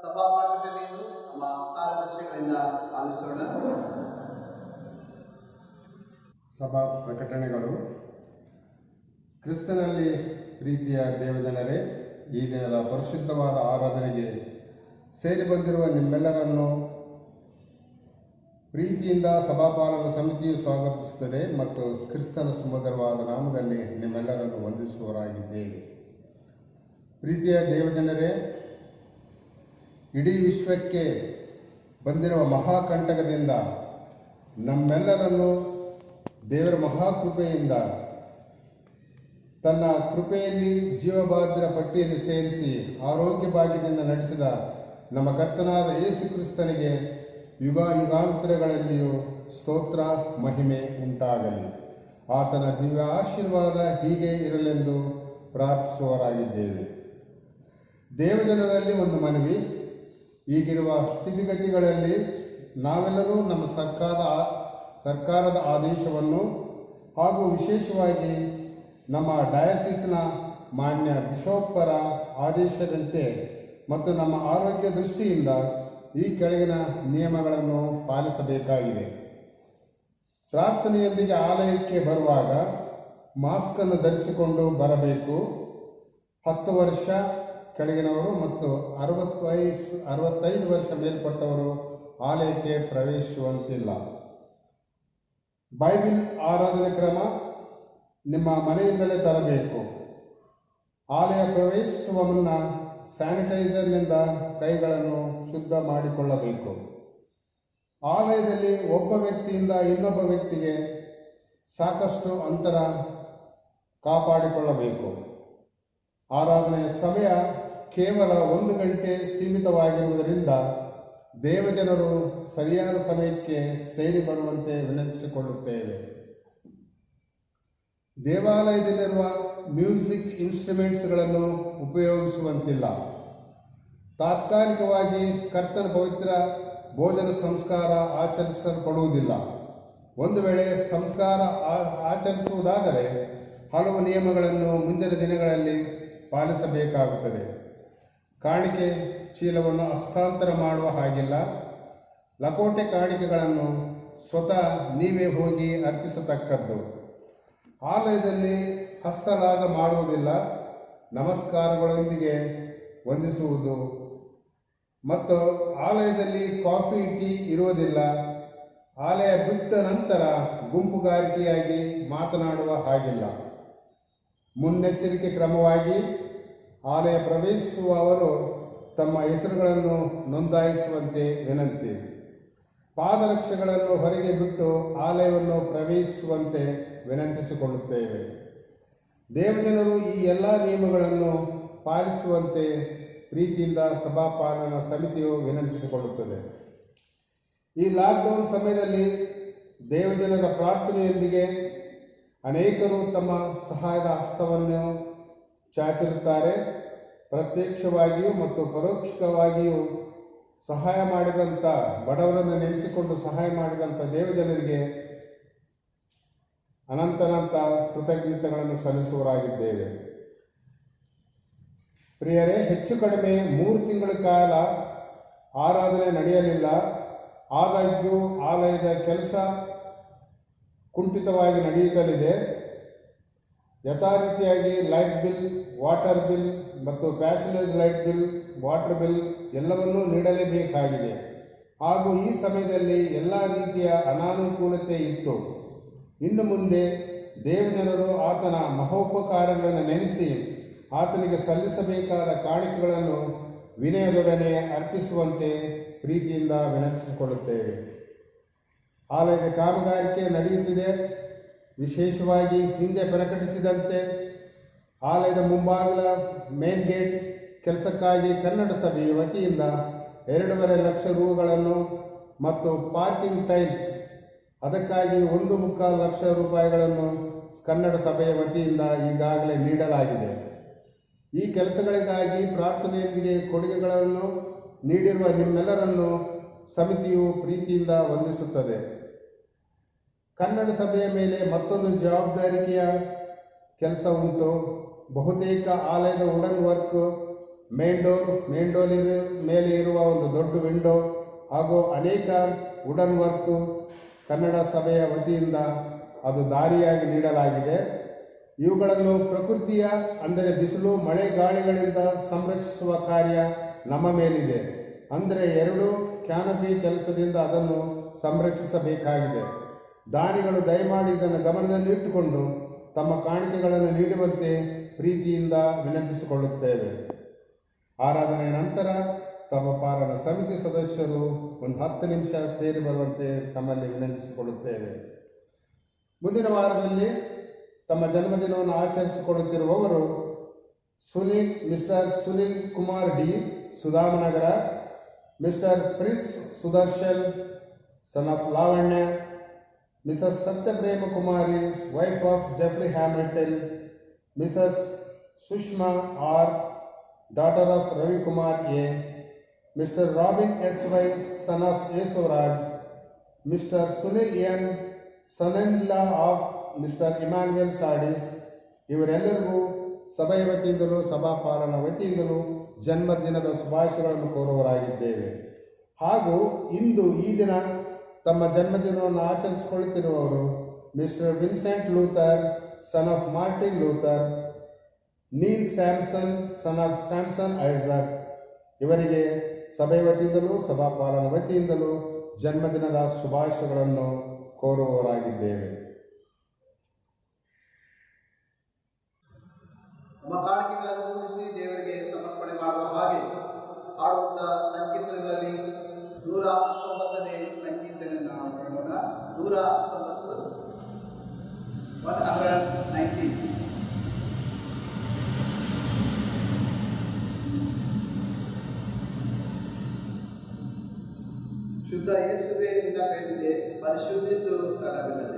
ಸಭಾ ಪ್ರಕಟಣೆಯನ್ನು ನಮ್ಮ ಕಾರ್ಯದರ್ಶಿಗಳಿಂದ ಆಲಿಸೋಣ. ಸಭಾ ಪ್ರಕಟಣೆಗಳು. ಕ್ರಿಸ್ತನಲ್ಲಿ ಪ್ರೀತಿಯ ದೇವಜನರೇ, ಈ ದಿನದ ಪರಿಶುದ್ಧವಾದ ಆರಾಧನೆಗೆ ಸೇರಿ ಬಂದಿರುವ ನಿಮ್ಮೆಲ್ಲರನ್ನು ಪ್ರೀತಿಯಿಂದ ಸಭಾಪಾಲನ ಸಮಿತಿಯು ಸ್ವಾಗತಿಸುತ್ತದೆ ಮತ್ತು ಕ್ರಿಸ್ತನ ಸುಮಧುರವಾದ ನಾಮದಲ್ಲಿ ನಿಮ್ಮೆಲ್ಲರನ್ನು ವಂದಿಸುವವರಾಗಿದ್ದೇವೆ. ಪ್ರೀತಿಯ ದೇವಜನರೇ, ಇಡೀ ವಿಶ್ವಕ್ಕೆ ಬಂದಿರುವ ಮಹಾಕಂಟಕದಿಂದ ನಮ್ಮೆಲ್ಲರನ್ನು ದೇವರ ಮಹಾಕೃಪೆಯಿಂದ ತನ್ನ ಕೃಪೆಯಲ್ಲಿ ಜೀವಬಾಧ್ಯರ ಪಟ್ಟಿಯಲ್ಲಿ ಸೇರಿಸಿ ಆರೋಗ್ಯ ಭಾಗ್ಯದಿಂದ ನಡೆಸಿದ ನಮ್ಮ ಕರ್ತನಾದ ಯೇಸು ಕ್ರಿಸ್ತನಿಗೆ ಯುಗ ಯುಗಾಂತರಗಳಲ್ಲಿಯೂ ಸ್ತೋತ್ರ ಮಹಿಮೆ ಉಂಟಾಗಲಿ. ಆತನ ದಿವ್ಯ ಆಶೀರ್ವಾದ ಹೀಗೆ ಇರಲೆಂದು ಪ್ರಾರ್ಥಿಸುವವರಾಗಿದ್ದೇವೆ. ದೇವಜನರಲ್ಲಿ ಒಂದು ಮನವಿ. ಈಗಿರುವ ಸ್ಥಿತಿಗತಿಗಳಲ್ಲಿ ನಾವೆಲ್ಲರೂ ನಮ್ಮ ಸರ್ಕಾರದ ಆದೇಶವನ್ನು ಹಾಗೂ ವಿಶೇಷವಾಗಿ ನಮ್ಮ ಡಯಾಸಿಸ್ನ ಮಾನ್ಯ ಬಿಷೋಪ್ಪರ ಆದೇಶದಂತೆ ಮತ್ತು ನಮ್ಮ ಆರೋಗ್ಯ ದೃಷ್ಟಿಯಿಂದ ಈ ಕೆಳಗಿನ ನಿಯಮಗಳನ್ನು ಪಾಲಿಸಬೇಕಾಗಿದೆ. ಪ್ರಾರ್ಥನೆಯೊಂದಿಗೆ ಆಲಯಕ್ಕೆ ಬರುವಾಗ ಮಾಸ್ಕನ್ನು ಧರಿಸಿಕೊಂಡು ಬರಬೇಕು. 10 ವರ್ಷ ಕೆಳಗಿನವರು ಮತ್ತು 65 ವರ್ಷ ಮೇಲ್ಪಟ್ಟವರು ಆಲಯಕ್ಕೆ ಪ್ರವೇಶಿಸುವಂತಿಲ್ಲ. ಬೈಬಲ್ ಆರಾಧನೆ ಕ್ರಮ ನಿಮ್ಮ ಮನೆಯಿಂದಲೇ ತರಬೇಕು. ಆಲಯ ಪ್ರವೇಶಿಸುವ ಮುನ್ನ ಸ್ಯಾನಿಟೈಸರ್ನಿಂದ ಕೈಗಳನ್ನು ಶುದ್ಧ ಮಾಡಿಕೊಳ್ಳಬೇಕು. ಆಲಯದಲ್ಲಿ ಒಬ್ಬ ವ್ಯಕ್ತಿಯಿಂದ ಇನ್ನೊಬ್ಬ ವ್ಯಕ್ತಿಗೆ ಸಾಕಷ್ಟು ಅಂತರ ಕಾಪಾಡಿಕೊಳ್ಳಬೇಕು. ಆರಾಧನೆಯ ಸಮಯ ಕೇವಲ 1 ಗಂಟೆ ಸೀಮಿತವಾಗಿರುವುದರಿಂದ ದೇವಜನರು ಸರಿಯಾದ ಸಮಯಕ್ಕೆ ಸೇರಿ ಬರುವಂತೆ ವಿನಂತಿಸಿಕೊಳ್ಳುತ್ತೇವೆ. ದೇವಾಲಯದಲ್ಲಿರುವ ಮ್ಯೂಸಿಕ್ ಇನ್ಸ್ಟ್ರುಮೆಂಟ್ಸ್ಗಳನ್ನು ಉಪಯೋಗಿಸುವಂತಿಲ್ಲ. ತಾತ್ಕಾಲಿಕವಾಗಿ ಕರ್ತನ ಪವಿತ್ರ ಭೋಜನ ಸಂಸ್ಕಾರ ಆಚರಿಸಲ್ಪಡುವುದಿಲ್ಲ. ಒಂದು ವೇಳೆ ಸಂಸ್ಕಾರ ಆಚರಿಸುವುದಾದರೆ ಹಲವು ನಿಯಮಗಳನ್ನು ಮುಂದಿನ ದಿನಗಳಲ್ಲಿ ಪಾಲಿಸಬೇಕಾಗುತ್ತದೆ. ಕಾಣಿಕೆ ಚೀಲವನ್ನು ಹಸ್ತಾಂತರ ಮಾಡುವ ಹಾಗಿಲ್ಲ. ಲಕೋಟೆ ಕಾಣಿಕೆಗಳನ್ನು ಸ್ವತಃ ನೀವೇ ಹೋಗಿ ಅರ್ಪಿಸತಕ್ಕದ್ದು. ಆಲಯದಲ್ಲಿ ಹಸ್ತಲಾಘ ಮಾಡುವುದಿಲ್ಲ. ನಮಸ್ಕಾರಗಳೊಂದಿಗೆ ವಂದಿಸುವುದು ಮತ್ತು ಆಲಯದಲ್ಲಿ ಕಾಫಿ ಟೀ ಇರುವುದಿಲ್ಲ. ಆಲಯ ಬಿಟ್ಟ ನಂತರ ಗುಂಪುಗಾರಿಕೆಯಾಗಿ ಮಾತನಾಡುವ ಹಾಗಿಲ್ಲ. ಮುನ್ನೆಚ್ಚರಿಕೆ ಕ್ರಮವಾಗಿ ಆಲಯ ಪ್ರವೇಶಿಸುವವರು ತಮ್ಮ ಹೆಸರುಗಳನ್ನು ನೋಂದಾಯಿಸುವಂತೆ ವಿನಂತಿ. ಪಾದರಕ್ಷೆಗಳನ್ನು ಹೊರಗೆ ಬಿಟ್ಟು ಆಲಯವನ್ನು ಪ್ರವೇಶಿಸುವಂತೆ ವಿನಂತಿಸಿಕೊಳ್ಳುತ್ತೇವೆ. ದೇವಜನರು ಈ ಎಲ್ಲ ನಿಯಮಗಳನ್ನು ಪಾಲಿಸುವಂತೆ ಪ್ರೀತಿಯಿಂದ ಸಭಾಪಾಲನಾ ಸಮಿತಿಯು ವಿನಂತಿಸಿಕೊಳ್ಳುತ್ತದೆ. ಈ ಲಾಕ್ಡೌನ್ ಸಮಯದಲ್ಲಿ ದೇವಜನರ ಪ್ರಾರ್ಥನೆಯೊಂದಿಗೆ ಅನೇಕರು ತಮ್ಮ ಸಹಾಯದ ಹಸ್ತವನ್ನು ಚಾಚಿರುತ್ತಾರೆ. ಪ್ರತ್ಯಕ್ಷವಾಗಿಯೂ ಮತ್ತು ಪರೋಕ್ಷವಾಗಿಯೂ ಸಹಾಯ ಮಾಡಿದಂಥ ಬಡವರನ್ನು ನೆನೆಸಿಕೊಂಡು ಸಹಾಯ ಮಾಡಿದಂಥ ದೇವಜನರಿಗೆ ಅನಂತ ಕೃತಜ್ಞತೆಗಳನ್ನು ಸಲ್ಲಿಸುವವರಾಗಿದ್ದೇವೆ. ಪ್ರಿಯರೇ, ಹೆಚ್ಚು ಕಡಿಮೆ 3 ತಿಂಗಳ ಕಾಲ ಆರಾಧನೆ ನಡೆಯಲಿಲ್ಲ. ಆದಾಗ್ಯೂ ಆಲಯದ ಕೆಲಸ ಕುಂಠಿತವಾಗಿ ನಡೆಯುತ್ತಲಿದೆ. ಯಥಾರೀತಿಯಾಗಿ ಲೈಟ್ ಬಿಲ್, ವಾಟರ್ ಬಿಲ್ ಮತ್ತು passage light bill, water bill ಎಲ್ಲವನ್ನೂ ನೀಡಲೇಬೇಕಾಗಿದೆ. ಹಾಗೂ ಈ ಸಮಯದಲ್ಲಿ ಎಲ್ಲ ರೀತಿಯ ಅನಾನುಕೂಲತೆ ಇತ್ತು. ಇನ್ನು ಮುಂದೆ ದೇವಜನರು ಆತನ ಮಹೋಪಕಾರಗಳನ್ನು ನೆನೆಸಿ ಆತನಿಗೆ ಸಲ್ಲಿಸಬೇಕಾದ ಕಾಣಿಕೆಗಳನ್ನು ವಿನಯದೊಡನೆ ಅರ್ಪಿಸುವಂತೆ ಪ್ರೀತಿಯಿಂದ ವಿನಂತಿಸಿಕೊಳ್ಳುತ್ತೇವೆ. ಆಲಯದ ಕಾಮಗಾರಿಕೆ ನಡೆಯುತ್ತಿದೆ. ವಿಶೇಷವಾಗಿ ಹಿಂದೆ ಪ್ರಕಟಿಸಿದಂತೆ ಆಲಯದ ಮುಂಭಾಗಲ ಮೇನ್ ಗೇಟ್ ಕೆಲಸಕ್ಕಾಗಿ ಕನ್ನಡ ಸಭೆಯ ವತಿಯಿಂದ 2.5 ಲಕ್ಷ ರೂಗಳನ್ನು ಮತ್ತು ಪಾರ್ಕಿಂಗ್ ಟೈಲ್ಸ್ ಅದಕ್ಕಾಗಿ 1.25 ಲಕ್ಷ ರೂಪಾಯಿಗಳನ್ನು ಕನ್ನಡ ಸಭೆಯ ವತಿಯಿಂದ ಈಗಾಗಲೇ ನೀಡಲಾಗಿದೆ. ಈ ಕೆಲಸಗಳಿಗಾಗಿ ಪ್ರಾರ್ಥನೆಯೊಂದಿಗೆ ಕೊಡುಗೆಗಳನ್ನು ನೀಡಿರುವ ನಿಮ್ಮೆಲ್ಲರನ್ನು ಸಮಿತಿಯು ಪ್ರೀತಿಯಿಂದ ವಂದಿಸುತ್ತದೆ. ಕನ್ನಡ ಸಭೆಯ ಮೇಲೆ ಮತ್ತೊಂದು ಜವಾಬ್ದಾರಿಕೆಯ ಕೆಲಸ ಉಂಟು. ಬಹುತೇಕ ಆಲಯದ ವುಡನ್ ವರ್ಕ್, ಮೇನ್ ಡೋರ್ ಮೇಲೆ ಇರುವ ಒಂದು ದೊಡ್ಡ ವಿಂಡೋ ಹಾಗೂ ಅನೇಕ ವುಡನ್ ವರ್ಕ್ ಕನ್ನಡ ಸಭೆಯ ವತಿಯಿಂದ ಅದು ದಾರಿಯಾಗಿ ನೀಡಲಾಗಿದೆ. ಇವುಗಳನ್ನು ಪ್ರಕೃತಿಯ ಅಂದರೆ ಬಿಸಿಲು ಮಳೆ ಗಾಳಿಗಳಿಂದ ಸಂರಕ್ಷಿಸುವ ಕಾರ್ಯ ನಮ್ಮ ಮೇಲಿದೆ. ಅಂದರೆ 2 ಕ್ಯಾನಪಿ ಕೆಲಸದಿಂದ ಅದನ್ನು ಸಂರಕ್ಷಿಸಬೇಕಾಗಿದೆ. ದಾನಿಗಳು ದಯಮಾಡಿ ಇದನ್ನು ಗಮನದಲ್ಲಿಟ್ಟುಕೊಂಡು ತಮ್ಮ ಕಾಣಿಕೆಗಳನ್ನು ನೀಡುವಂತೆ ಪ್ರೀತಿಯಿಂದ ವಿನಂತಿಸಿಕೊಳ್ಳುತ್ತೇವೆ. ಆರಾಧನೆಯ ನಂತರ ಸಭಾಪಾಲನ ಸಮಿತಿ ಸದಸ್ಯರು ಒಂದು 10 ನಿಮಿಷ ಸೇರಿ ಬರುವಂತೆ ತಮ್ಮಲ್ಲಿ ವಿನಂತಿಸಿಕೊಳ್ಳುತ್ತೇವೆ. ಮುಂದಿನ ವಾರದಲ್ಲಿ ತಮ್ಮ ಜನ್ಮದಿನವನ್ನು ಆಚರಿಸಿಕೊಳ್ಳುತ್ತಿರುವವರು Mr Sunil Kumar D, Sudhamanagar, Mr Prince Sudarshan, son of Lavanya, Mrs Satyaprema Kumari, wife of Jeffrey Hamilton, Mrs Sushma R, daughter of Ravikumar A, Mr Robin S Y, son of Yesuraj, Mr Sunil M, son in law of Mr Emmanuel Sadis. ಇವರೆಲ್ಲರಿಗೂ ಸಭೆಯ ವತಿಯಿಂದಲೂ ಸಭಾಪಾಲನ ವತಿಯಿಂದಲೂ ಜನ್ಮದಿನದ ಶುಭಾಶಯಗಳನ್ನು ಕೋರುವರಾಗಿದ್ದೇವೆ. ಹಾಗೂ ಇಂದು ಈ ದಿನ ತಮ್ಮ ಜನ್ಮದಿನವನ್ನು ಆಚರಿಸಿಕೊಳ್ಳುತ್ತಿರುವವರು Mr Vincent Luther, son of Martin Luther, Neil Samson, son of Samson Isaac. ಇವರಿಗೆ ಸಭೆಯ ವತಿಯಿಂದಲೂ ಸಭಾಪಾಲನ ವತಿಯಿಂದಲೂ ಜನ್ಮದಿನದ ಶುಭಾಶಯಗಳನ್ನು ಕೋರುವವರಾಗಿದ್ದೇವೆ. ನಮ್ಮ ಕಾಣಿಕೆಗಳನ್ನು ಕೂಡಿಸಿ ದೇವರಿಗೆ ಸಮರ್ಪಣೆ ಮಾಡುವ ಹಾಗೆ ಆಡುವಂಥ ಸಂಕೀರ್ತನೆಗಳಲ್ಲಿ 119ನೇ ಸಂಕೀರ್ತನೆ ನಾವು ಹೇಳೋಣ. 119, 119. ಶುದ್ಧ ಯೇಸುವೇ ನಿನ್ನ ಕೈಗೆ ಪರಿಶುದ್ಧಿಸು ತಡವಿಲ್ಲದೆ.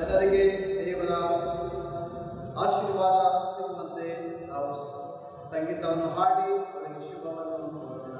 ಜನರಿಗೆ ದೇವರ ಆಶೀರ್ವಾದ ಸಿಗುವಂತೆ ನಾವು ಸಂಗೀತವನ್ನು ಹಾಡಿ ಅವರಿಗೆ ಶುಭವನ್ನು ಕೋರೋಣ.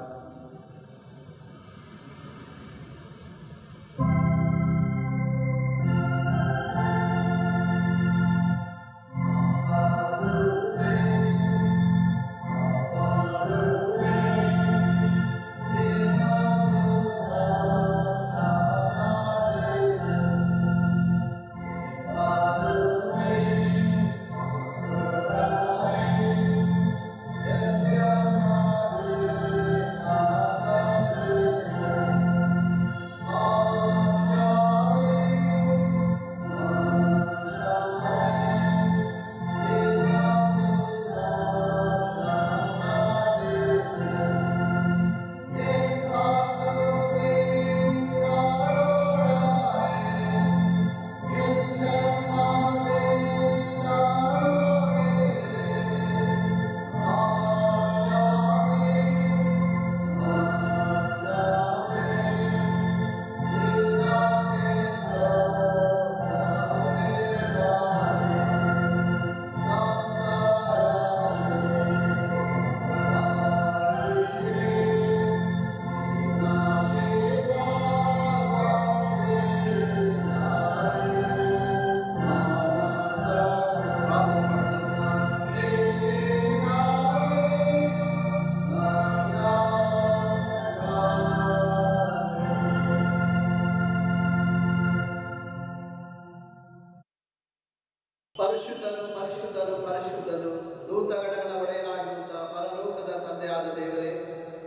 ಪರಿಶುದ್ಧನು ಪರಿಶುದ್ಧನು ಪರಿಶುದ್ಧನು ದೂತಗಣಗಳ ಒಡೆಯನಾಗಿರುವಂತಹ ಪರಲೋಕದ ತಂದೆಯಾದ ದೇವರೇ,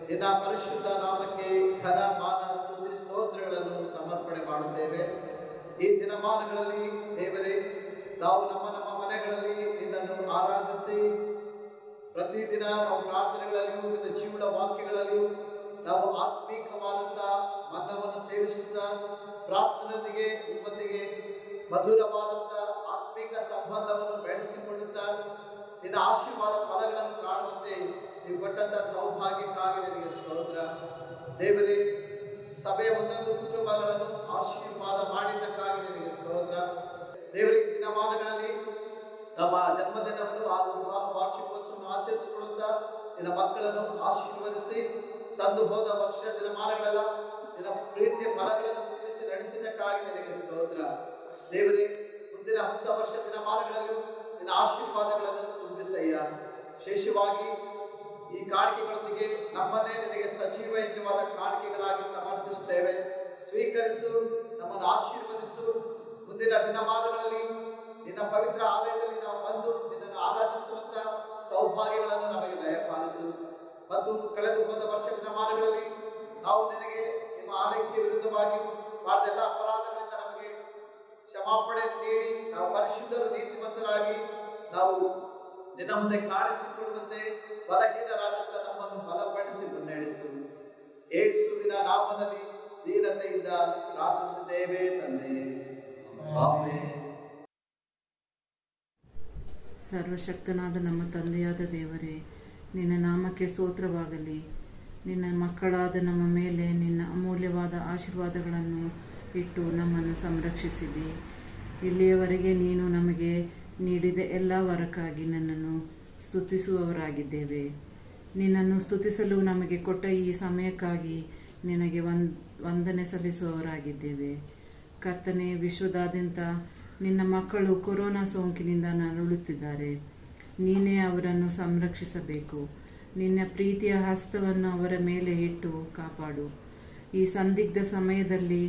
ನಿನ್ನ ಪರಿಶುದ್ಧ ನಾಮಕ್ಕೆ ಘನ ಮಾನ ಸ್ತುತಿ ಸ್ತೋತ್ರಗಳನ್ನು ಸಮರ್ಪಣೆ ಮಾಡುತ್ತೇವೆ. ಈ ದಿನಮಾನಗಳಲ್ಲಿ ದೇವರೇ, ನಾವು ನಮ್ಮ ನಮ್ಮ ಮನೆಗಳಲ್ಲಿ ನಿನ್ನನ್ನು ಆರಾಧಿಸಿ ಪ್ರತಿದಿನ ನಾವು ಪ್ರಾರ್ಥನೆಗಳಲ್ಲಿಯೂ ನಿನ್ನ ಜೀವನ ವಾಕ್ಯಗಳಲ್ಲಿಯೂ ನಾವು ಆತ್ಮೀಕವಾದಂತಹ ಮನ್ನವನ್ನು ಸೇವಿಸುತ್ತಾ ಪ್ರಾರ್ಥನೆಯೊಂದಿಗೆ ನಿಮ್ಮೊಂದಿಗೆ ಮಧುರವಾದಂಥ ಆತ್ಮಿಕ ಸಂಬಂಧವನ್ನು ಬೆಳೆಸಿಕೊಳ್ಳುತ್ತಾ ನಿನ್ನ ಆಶೀರ್ವಾದ ಫಲಗಳನ್ನು ಕಾಣುವಂತೆ ನೀವು ಕೊಟ್ಟಂಥ ಸೌಭಾಗ್ಯಕ್ಕಾಗಿ ನಿನಗೆ ಸ್ತೋತ್ರ. ದೇವರೇ, ಸಭೆಯ ಒಂದೊಂದು ಕುಟುಂಬಗಳನ್ನು ಆಶೀರ್ವಾದ ಮಾಡಿದ್ದಕ್ಕಾಗಿ ನಿನಗೆ ಸ್ತೋತ್ರ. ದೇವರೇ, ಈ ದಿನಮಾನಗಳಲ್ಲಿ ತಮ್ಮ ಜನ್ಮದಿನವನ್ನು ಹಾಗೂ ವಿವಾಹ ವಾರ್ಷಿಕೋತ್ಸವವನ್ನು ಆಚರಿಸಿಕೊಳ್ಳುತ್ತಾ ನಿನ್ನ ಮಕ್ಕಳನ್ನು ಆಶೀರ್ವದಿಸಿ ಸಂದು ಹೋದ ವರ್ಷ ದಿನಮಾನಗಳೆಲ್ಲ ನಿನ್ನ ಪ್ರೀತಿಯ ಫಲಗಳನ್ನು ತುಂಬಿಸಿ ನಡೆಸಿದ್ದಕ್ಕಾಗಿ ನಿನಗೆ ಸ್ತೋತ್ರ. ದೇವರೇ, ಮುಂದಿನ ಹೊಸ ವರ್ಷ ದಿನಮಾನಗಳಲ್ಲೂ ನಿನ್ನ ಆಶೀರ್ವಾದಗಳನ್ನು ತುಂಬಿಸಯ್ಯ. ವಿಶೇಷವಾಗಿ ಈ ಕಾಣಿಕೆಗಳೊಂದಿಗೆ ನಮ್ಮನ್ನೇ ನಿನಗೆ ಸಜೀವ ಯಜ್ಞವಾದ ಕಾಣಿಕೆಗಳಾಗಿ ಸಮರ್ಪಿಸುತ್ತೇವೆ. ಸ್ವೀಕರಿಸು, ನಮ್ಮನ್ನು ಆಶೀರ್ವದಿಸು. ಮುಂದಿನ ದಿನಮಾನಗಳಲ್ಲಿ ನಿನ್ನ ಪವಿತ್ರ ಆಲಯದಲ್ಲಿ ನಾವು ಬಂದು ನಿನ್ನನ್ನು ಆರಾಧಿಸುವಂತ ಸೌಭಾಗ್ಯಗಳನ್ನು ನಮಗೆ ದಯಪಾಲಿಸು. ಮತ್ತು ಕಳೆದು ಹೋದ ವರ್ಷ ದಿನಮಾನಗಳಲ್ಲಿ ನಾವು ನಿನಗೆ ನಿಮ್ಮ ಆಲಯಕ್ಕೆ ವಿರುದ್ಧವಾಗಿ ಮಾಡಿದ ಎಲ್ಲ ಅಪರಾಧಗಳಿಂದ ನಮಗೆ ಕ್ಷಮಾಪಣೆ ನೀಡಿ ನಾವು ಪರಿಶುದ್ಧರು ನೀತಿವಂತರಾಗಿ ನಾವು ನಿನ್ನ ಮುಂದೆ ಕಾಣಿಸಿಕೊಳ್ಳುವಂತೆ ಬಲಹೀನರಾದಂಥ ನಮ್ಮನ್ನು ಬಲಪಡಿಸಿ ಮುನ್ನಡೆಸು. ಯೇಸುವಿನ ನಾಮದಲ್ಲಿ ದೀನತೆಯಿಂದ ಪ್ರಾರ್ಥಿಸಿದ್ದೇವೆ ತಂದೆ, ಆಮೆನ್. ಸರ್ವಶಕ್ತನಾದ ನಮ್ಮ ತಂದೆಯಾದ ದೇವರೇ, ನಿನ್ನ ನಾಮಕ್ಕೆ ಸ್ತೋತ್ರವಾಗಲಿ. ನಿನ್ನ ಮಕ್ಕಳಾದ ನಮ್ಮ ಮೇಲೆ ನಿನ್ನ ಅಮೂಲ್ಯವಾದ ಆಶೀರ್ವಾದಗಳನ್ನು ಇಟ್ಟು ನಮ್ಮನ್ನು ಸಂರಕ್ಷಿಸಿದೆ. ಇಲ್ಲಿಯವರೆಗೆ ನೀನು ನಮಗೆ ನೀಡಿದ ಎಲ್ಲ ವರಕ್ಕಾಗಿ ನನ್ನನ್ನು ಸ್ತುತಿಸುವವರಾಗಿದ್ದೇವೆ. ನಿನ್ನನ್ನು ಸ್ತುತಿಸಲು ನಮಗೆ ಕೊಟ್ಟ ಈ ಸಮಯಕ್ಕಾಗಿ ನಿನಗೆ ವಂದನೆ ಸಲ್ಲಿಸುವವರಾಗಿದ್ದೇವೆ. ಕರ್ತನೇ, ವಿಶ್ವದಾದ್ಯಂತ ನಿನ್ನ ಮಕ್ಕಳು ಕೊರೋನಾ ಸೋಂಕಿನಿಂದ ನರಳುತ್ತಿದ್ದಾರೆ. ನೀನೇ ಅವರನ್ನು ಸಂರಕ್ಷಿಸಬೇಕು. ನಿನ್ನ ಪ್ರೀತಿಯ ಹಸ್ತವನ್ನು ಅವರ ಮೇಲೆ ಇಟ್ಟು ಕಾಪಾಡು. ಈ ಸಂದಿಗ್ಧ ಸಮಯದಲ್ಲಿ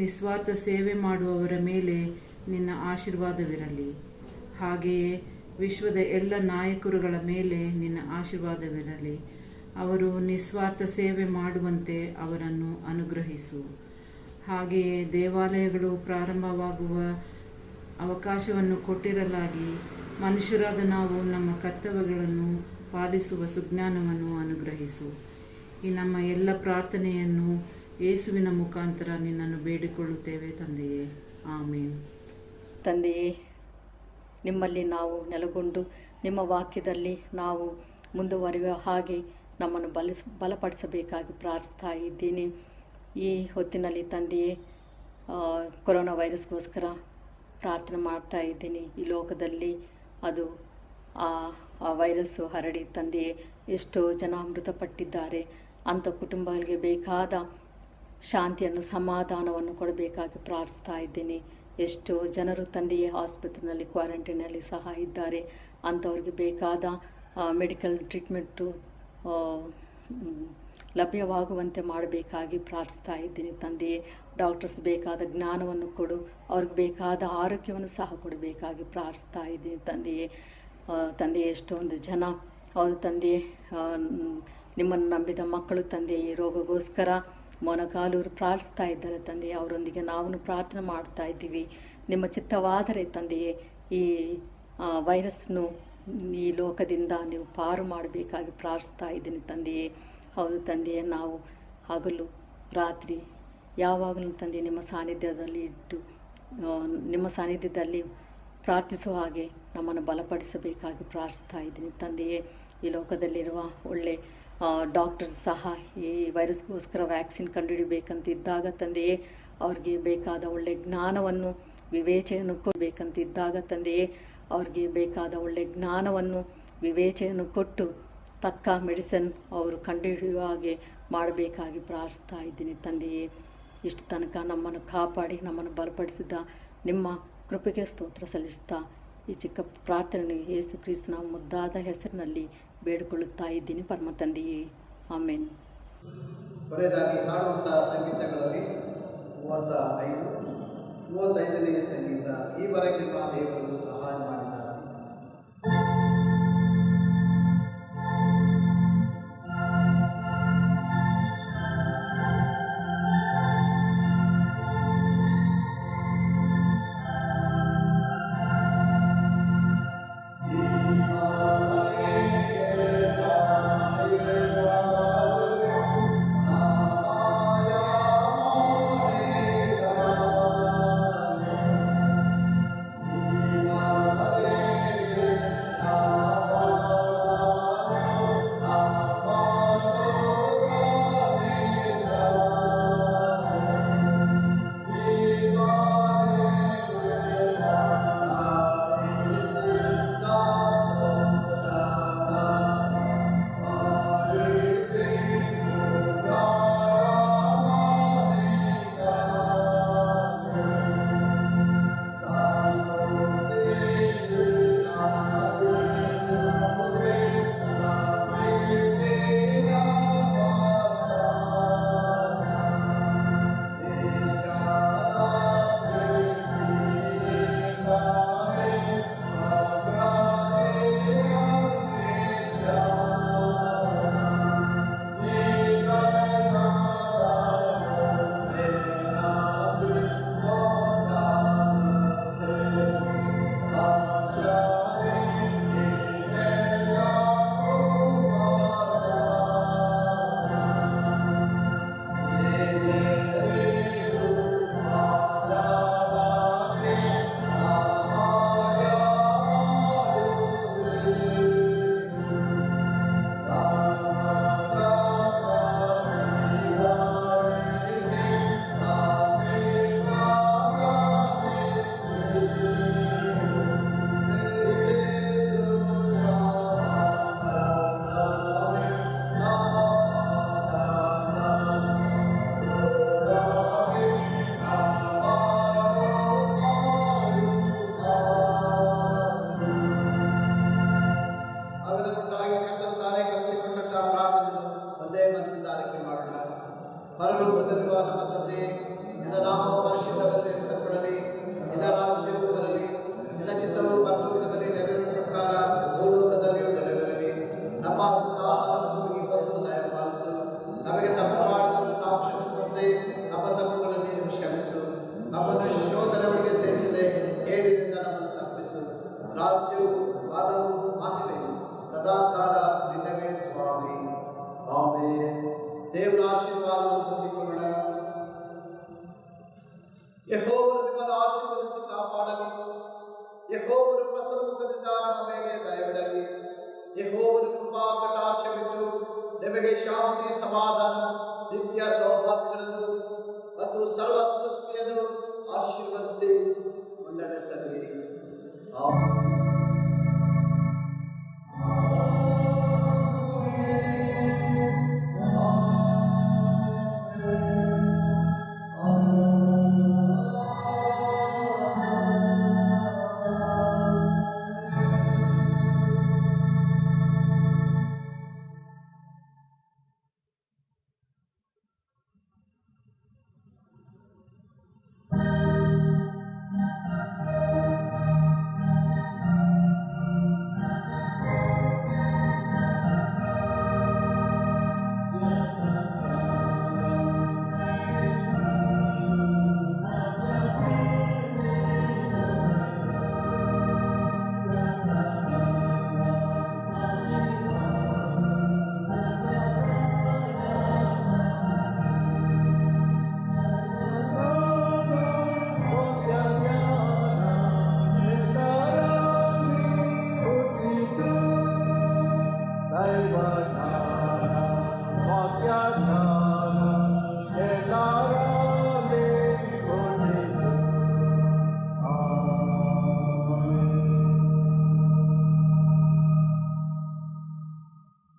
ನಿಸ್ವಾರ್ಥ ಸೇವೆ ಮಾಡುವವರ ಮೇಲೆ ನಿನ್ನ ಆಶೀರ್ವಾದವಿರಲಿ. ಹಾಗೆಯೇ ವಿಶ್ವದ ಎಲ್ಲ ನಾಯಕರುಗಳ ಮೇಲೆ ನಿನ್ನ ಆಶೀರ್ವಾದವಿರಲಿ. ಅವರು ನಿಸ್ವಾರ್ಥ ಸೇವೆ ಮಾಡುವಂತೆ ಅವರನ್ನು ಅನುಗ್ರಹಿಸು. ಹಾಗೆಯೇ ದೇವಾಲಯಗಳು ಪ್ರಾರಂಭವಾಗುವ ಅವಕಾಶವನ್ನು ಕೊಟ್ಟಿರಲಾಗಿ ಮನುಷ್ಯರಾದ ನಾವು ನಮ್ಮ ಕರ್ತವ್ಯಗಳನ್ನು ಪಾಲಿಸುವ ಸುಜ್ಞಾನವನ್ನು ಅನುಗ್ರಹಿಸು. ಈ ನಮ್ಮ ಎಲ್ಲ ಪ್ರಾರ್ಥನೆಯನ್ನು ಯೇಸುವಿನ ಮುಖಾಂತರ ನಿನ್ನನ್ನು ಬೇಡಿಕೊಳ್ಳುತ್ತೇವೆ ತಂದೆಯೇ, ಆಮೇನ್. ತಂದೆಯೇ, ನಿಮ್ಮಲ್ಲಿ ನಾವು ನೆಲೆಗೊಂಡು ನಿಮ್ಮ ವಾಕ್ಯದಲ್ಲಿ ನಾವು ಮುಂದುವರಿಯುವ ಹಾಗೆ ನಮ್ಮನ್ನು ಬಲಪಡಿಸಬೇಕಾಗಿ ಪ್ರಾರ್ಥಿಸ್ತಾ ಇದ್ದೀನಿ. ಈ ಹೊತ್ತಿನಲ್ಲಿ ತಂದೆಯೇ, ಕೊರೋನಾ ವೈರಸ್ಗೋಸ್ಕರ ಪ್ರಾರ್ಥನೆ ಮಾಡ್ತಾ ಇದ್ದೀನಿ. ಈ ಲೋಕದಲ್ಲಿ ಅದು ಆ ವೈರಸ್ಸು ಹರಡಿ ತಂದೆಯೇ ಎಷ್ಟೋ ಜನ ಮೃತಪಟ್ಟಿದ್ದಾರೆ. ಅಂಥ ಕುಟುಂಬಗಳಿಗೆ ಬೇಕಾದ ಶಾಂತಿಯನ್ನು, ಸಮಾಧಾನವನ್ನು ಕೊಡಬೇಕಾಗಿ ಪ್ರಾರ್ಥಿಸ್ತಾ ಇದ್ದೀನಿ. ಎಷ್ಟೋ ಜನರು ತಂದೆಯೇ ಆಸ್ಪತ್ರೆಯಲ್ಲಿ, ಕ್ವಾರಂಟೈನಲ್ಲಿ ಸಹ ಇದ್ದಾರೆ. ಅಂಥವ್ರಿಗೆ ಬೇಕಾದ ಮೆಡಿಕಲ್ ಟ್ರೀಟ್ಮೆಂಟು ಲಭ್ಯವಾಗುವಂತೆ ಮಾಡಬೇಕಾಗಿ ಪ್ರಾರ್ಥಿಸ್ತಾ ಇದ್ದೀನಿ ತಂದೆಯೇ. ಡಾಕ್ಟರ್ಸ್ ಬೇಕಾದ ಜ್ಞಾನವನ್ನು ಕೊಡು, ಅವ್ರಿಗೆ ಬೇಕಾದ ಆರೋಗ್ಯವನ್ನು ಸಹ ಕೊಡಬೇಕಾಗಿ ಪ್ರಾರ್ಥಿಸ್ತಾ ಇದ್ದೀನಿ ತಂದೆಯೇ. ತಂದೆಯೇ ಎಷ್ಟೊಂದು ಜನ ಅವರು ತಂದೆಯೇ ನಿಮ್ಮನ್ನು ನಂಬಿದ ಮಕ್ಕಳು ತಂದೆಯೇ ಈ ರೋಗಗೋಸ್ಕರ ಮೊಣಕಾಲೂರು ಪ್ರಾರ್ಥಿಸ್ತಾ ಇದ್ದಾರೆ ತಂದೆಯೇ. ಅವರೊಂದಿಗೆ ನಾವು ಪ್ರಾರ್ಥನೆ ಮಾಡ್ತಾ ಇದ್ದೀವಿ. ನಿಮ್ಮ ಚಿತ್ತವಾದರೆ ತಂದೆಯೇ ಈ ವೈರಸ್ನು ಈ ಲೋಕದಿಂದ ನೀವು ಪಾರು ಮಾಡಬೇಕಾಗಿ ಪ್ರಾರ್ಥಿಸ್ತಾ ಇದ್ದೀನಿ ತಂದೆಯೇ. ಹೌದು ತಂದೆಯೇ, ನಾವು ಹಗಲು ರಾತ್ರಿ ಯಾವಾಗಲೂ ತಂದೆಯೇ ನಿಮ್ಮ ಸಾನ್ನಿಧ್ಯದಲ್ಲಿ ಇಟ್ಟು ನಿಮ್ಮ ಸಾನ್ನಿಧ್ಯದಲ್ಲಿ ಪ್ರಾರ್ಥಿಸುವ ಹಾಗೆ ನಮ್ಮನ್ನು ಬಲಪಡಿಸಬೇಕಾಗಿ ಪ್ರಾರ್ಥಿಸ್ತಾ ಇದ್ದೀನಿ ತಂದೆಯೇ. ಈ ಲೋಕದಲ್ಲಿರುವ ಒಳ್ಳೆ ಡಾಕ್ಟರ್ಸ್ ಸಹ ಈ ವೈರಸ್ಗೋಸ್ಕರ ವ್ಯಾಕ್ಸಿನ್ ಕಂಡುಹಿಡಿಬೇಕಂತಿದ್ದಾಗ ತಂದೆಯೇ ಅವ್ರಿಗೆ ಬೇಕಾದ ಒಳ್ಳೆ ಜ್ಞಾನವನ್ನು, ವಿವೇಚನೆಯನ್ನು ಕೊಡಬೇಕಂತಿದ್ದಾಗ ತಂದೆಯೇ ಅವ್ರಿಗೆ ಬೇಕಾದ ಒಳ್ಳೆ ಜ್ಞಾನವನ್ನು, ವಿವೇಚನೆಯನ್ನು ಕೊಟ್ಟು ತಕ್ಕ ಮೆಡಿಸಿನ್ ಅವರು ಕಂಡುಹಿಡಿಯುವ ಹಾಗೆ ಮಾಡಬೇಕಾಗಿ ಪ್ರಾರ್ಥಿಸ್ತಾ ಇದ್ದೀನಿ ತಂದೆಯೇ. ಇಷ್ಟು ತನಕ ನಮ್ಮನ್ನು ಕಾಪಾಡಿ ನಮ್ಮನ್ನು ಬಲಪಡಿಸಿದ ನಿಮ್ಮ ಕೃಪೆಗೆ ಸ್ತೋತ್ರ ಸಲ್ಲಿಸ್ತಾ ಈ ಚಿಕ್ಕ ಪ್ರಾರ್ಥನೆ ಯೇಸು ಕ್ರಿಸ್ತನ ಮುದ್ದಾದ ಹೆಸರಿನಲ್ಲಿ ಬೇಡಿಕೊಳ್ಳುತ್ತಾ ಇದ್ದೀನಿ ಪರಮ ತಂದೆಯೇ, ಆಮೇನ್. ಕೊನೆಯದಾಗಿ ಹಾಡುವಂತಹ ಸಂಗೀತಗಳಲ್ಲಿ 35ನೇ ಸಂಗೀತ, ಈವರೆಗಿರುವ ದೇವರು ಸಹಾಯ ಮಾಡಿದ್ದಾರೆ. ಪರಲೋಕದಲ್ಲಿರುವ ನಮ್ಮ ತಂದೆ, ನಿನ್ನ ನಾಮವು ಪರಿಶುದ್ಧವೆಂದೆನಿಸಲ್ಪಡಲಿ, ನಿನ್ನ ರಾಜ್ಯವು ಬರಲಿ, ನಿನ್ನ ಚಿತ್ತವು ಪರಲೋಕದಲ್ಲಿ ನೆರವೇರುವ ಪ್ರಕಾರ ಭೂಲೋಕದಲ್ಲಿಯೂ ನೆರವೇರಲಿ. ನಮ್ಮ ಆಹಾರವನ್ನು ಈ ಹೊತ್ತು ದಯಪಾಲಿಸು. ನಮಗೆ ತಪ್ಪು ಮಾಡಿದವರು ನಾವು ಕ್ಷಮಿಸುವಂತೆ ನಮ್ಮ ತಪ್ಪುಗಳನ್ನು ನೀನು ಕ್ಷಮಿಸು. ನಮ್ಮನ್ನು ಶೋಧನೆಯೊಳಗೆ ಸೇರಿಸದೆ ಕೇಡಿನಿಂದ ನಮ್ಮನ್ನು ತಪ್ಪಿಸು. ರಾಜ್ಯವು, ಬಲವು, ಮಹಿಮೆಯು ಸದಾಕಾಲ ನಿನ್ನವೇ ಸ್ವಾಮಿ. ಆಮೆನ್. ದೇವರ ಆಶೀರ್ವಾದವನ್ನು ಹೊಂದಿಕೊಳ್ಳೋಣ. ಯೆಹೋವನು ನಿಮ್ಮನ್ನು ಆಶೀರ್ವದಿಸಿ ಕಾಪಾಡಲಿ. ಯೆಹೋವನು ಪ್ರಸನ್ನಮುಖದಿಂದ ನಮ್ಮ ಮೇಲೆ ದಯವಿಡಲಿ. ಯೆಹೋವನು ಕೃಪಾ ಕಟಾಕ್ಷವಿಟ್ಟು ನಿಮಗೆ ಶಾಂತಿ, ಸಮಾಧಾನ, ನಿತ್ಯ ಸೌಭಾಗ್ಯಗಳನ್ನು ಮತ್ತು ಸರ್ವ ಸೃಷ್ಟಿಯನ್ನು ಆಶೀರ್ವದಿಸಿ ಮುನ್ನಡೆಸಲಿ. Daiva Dana Vakya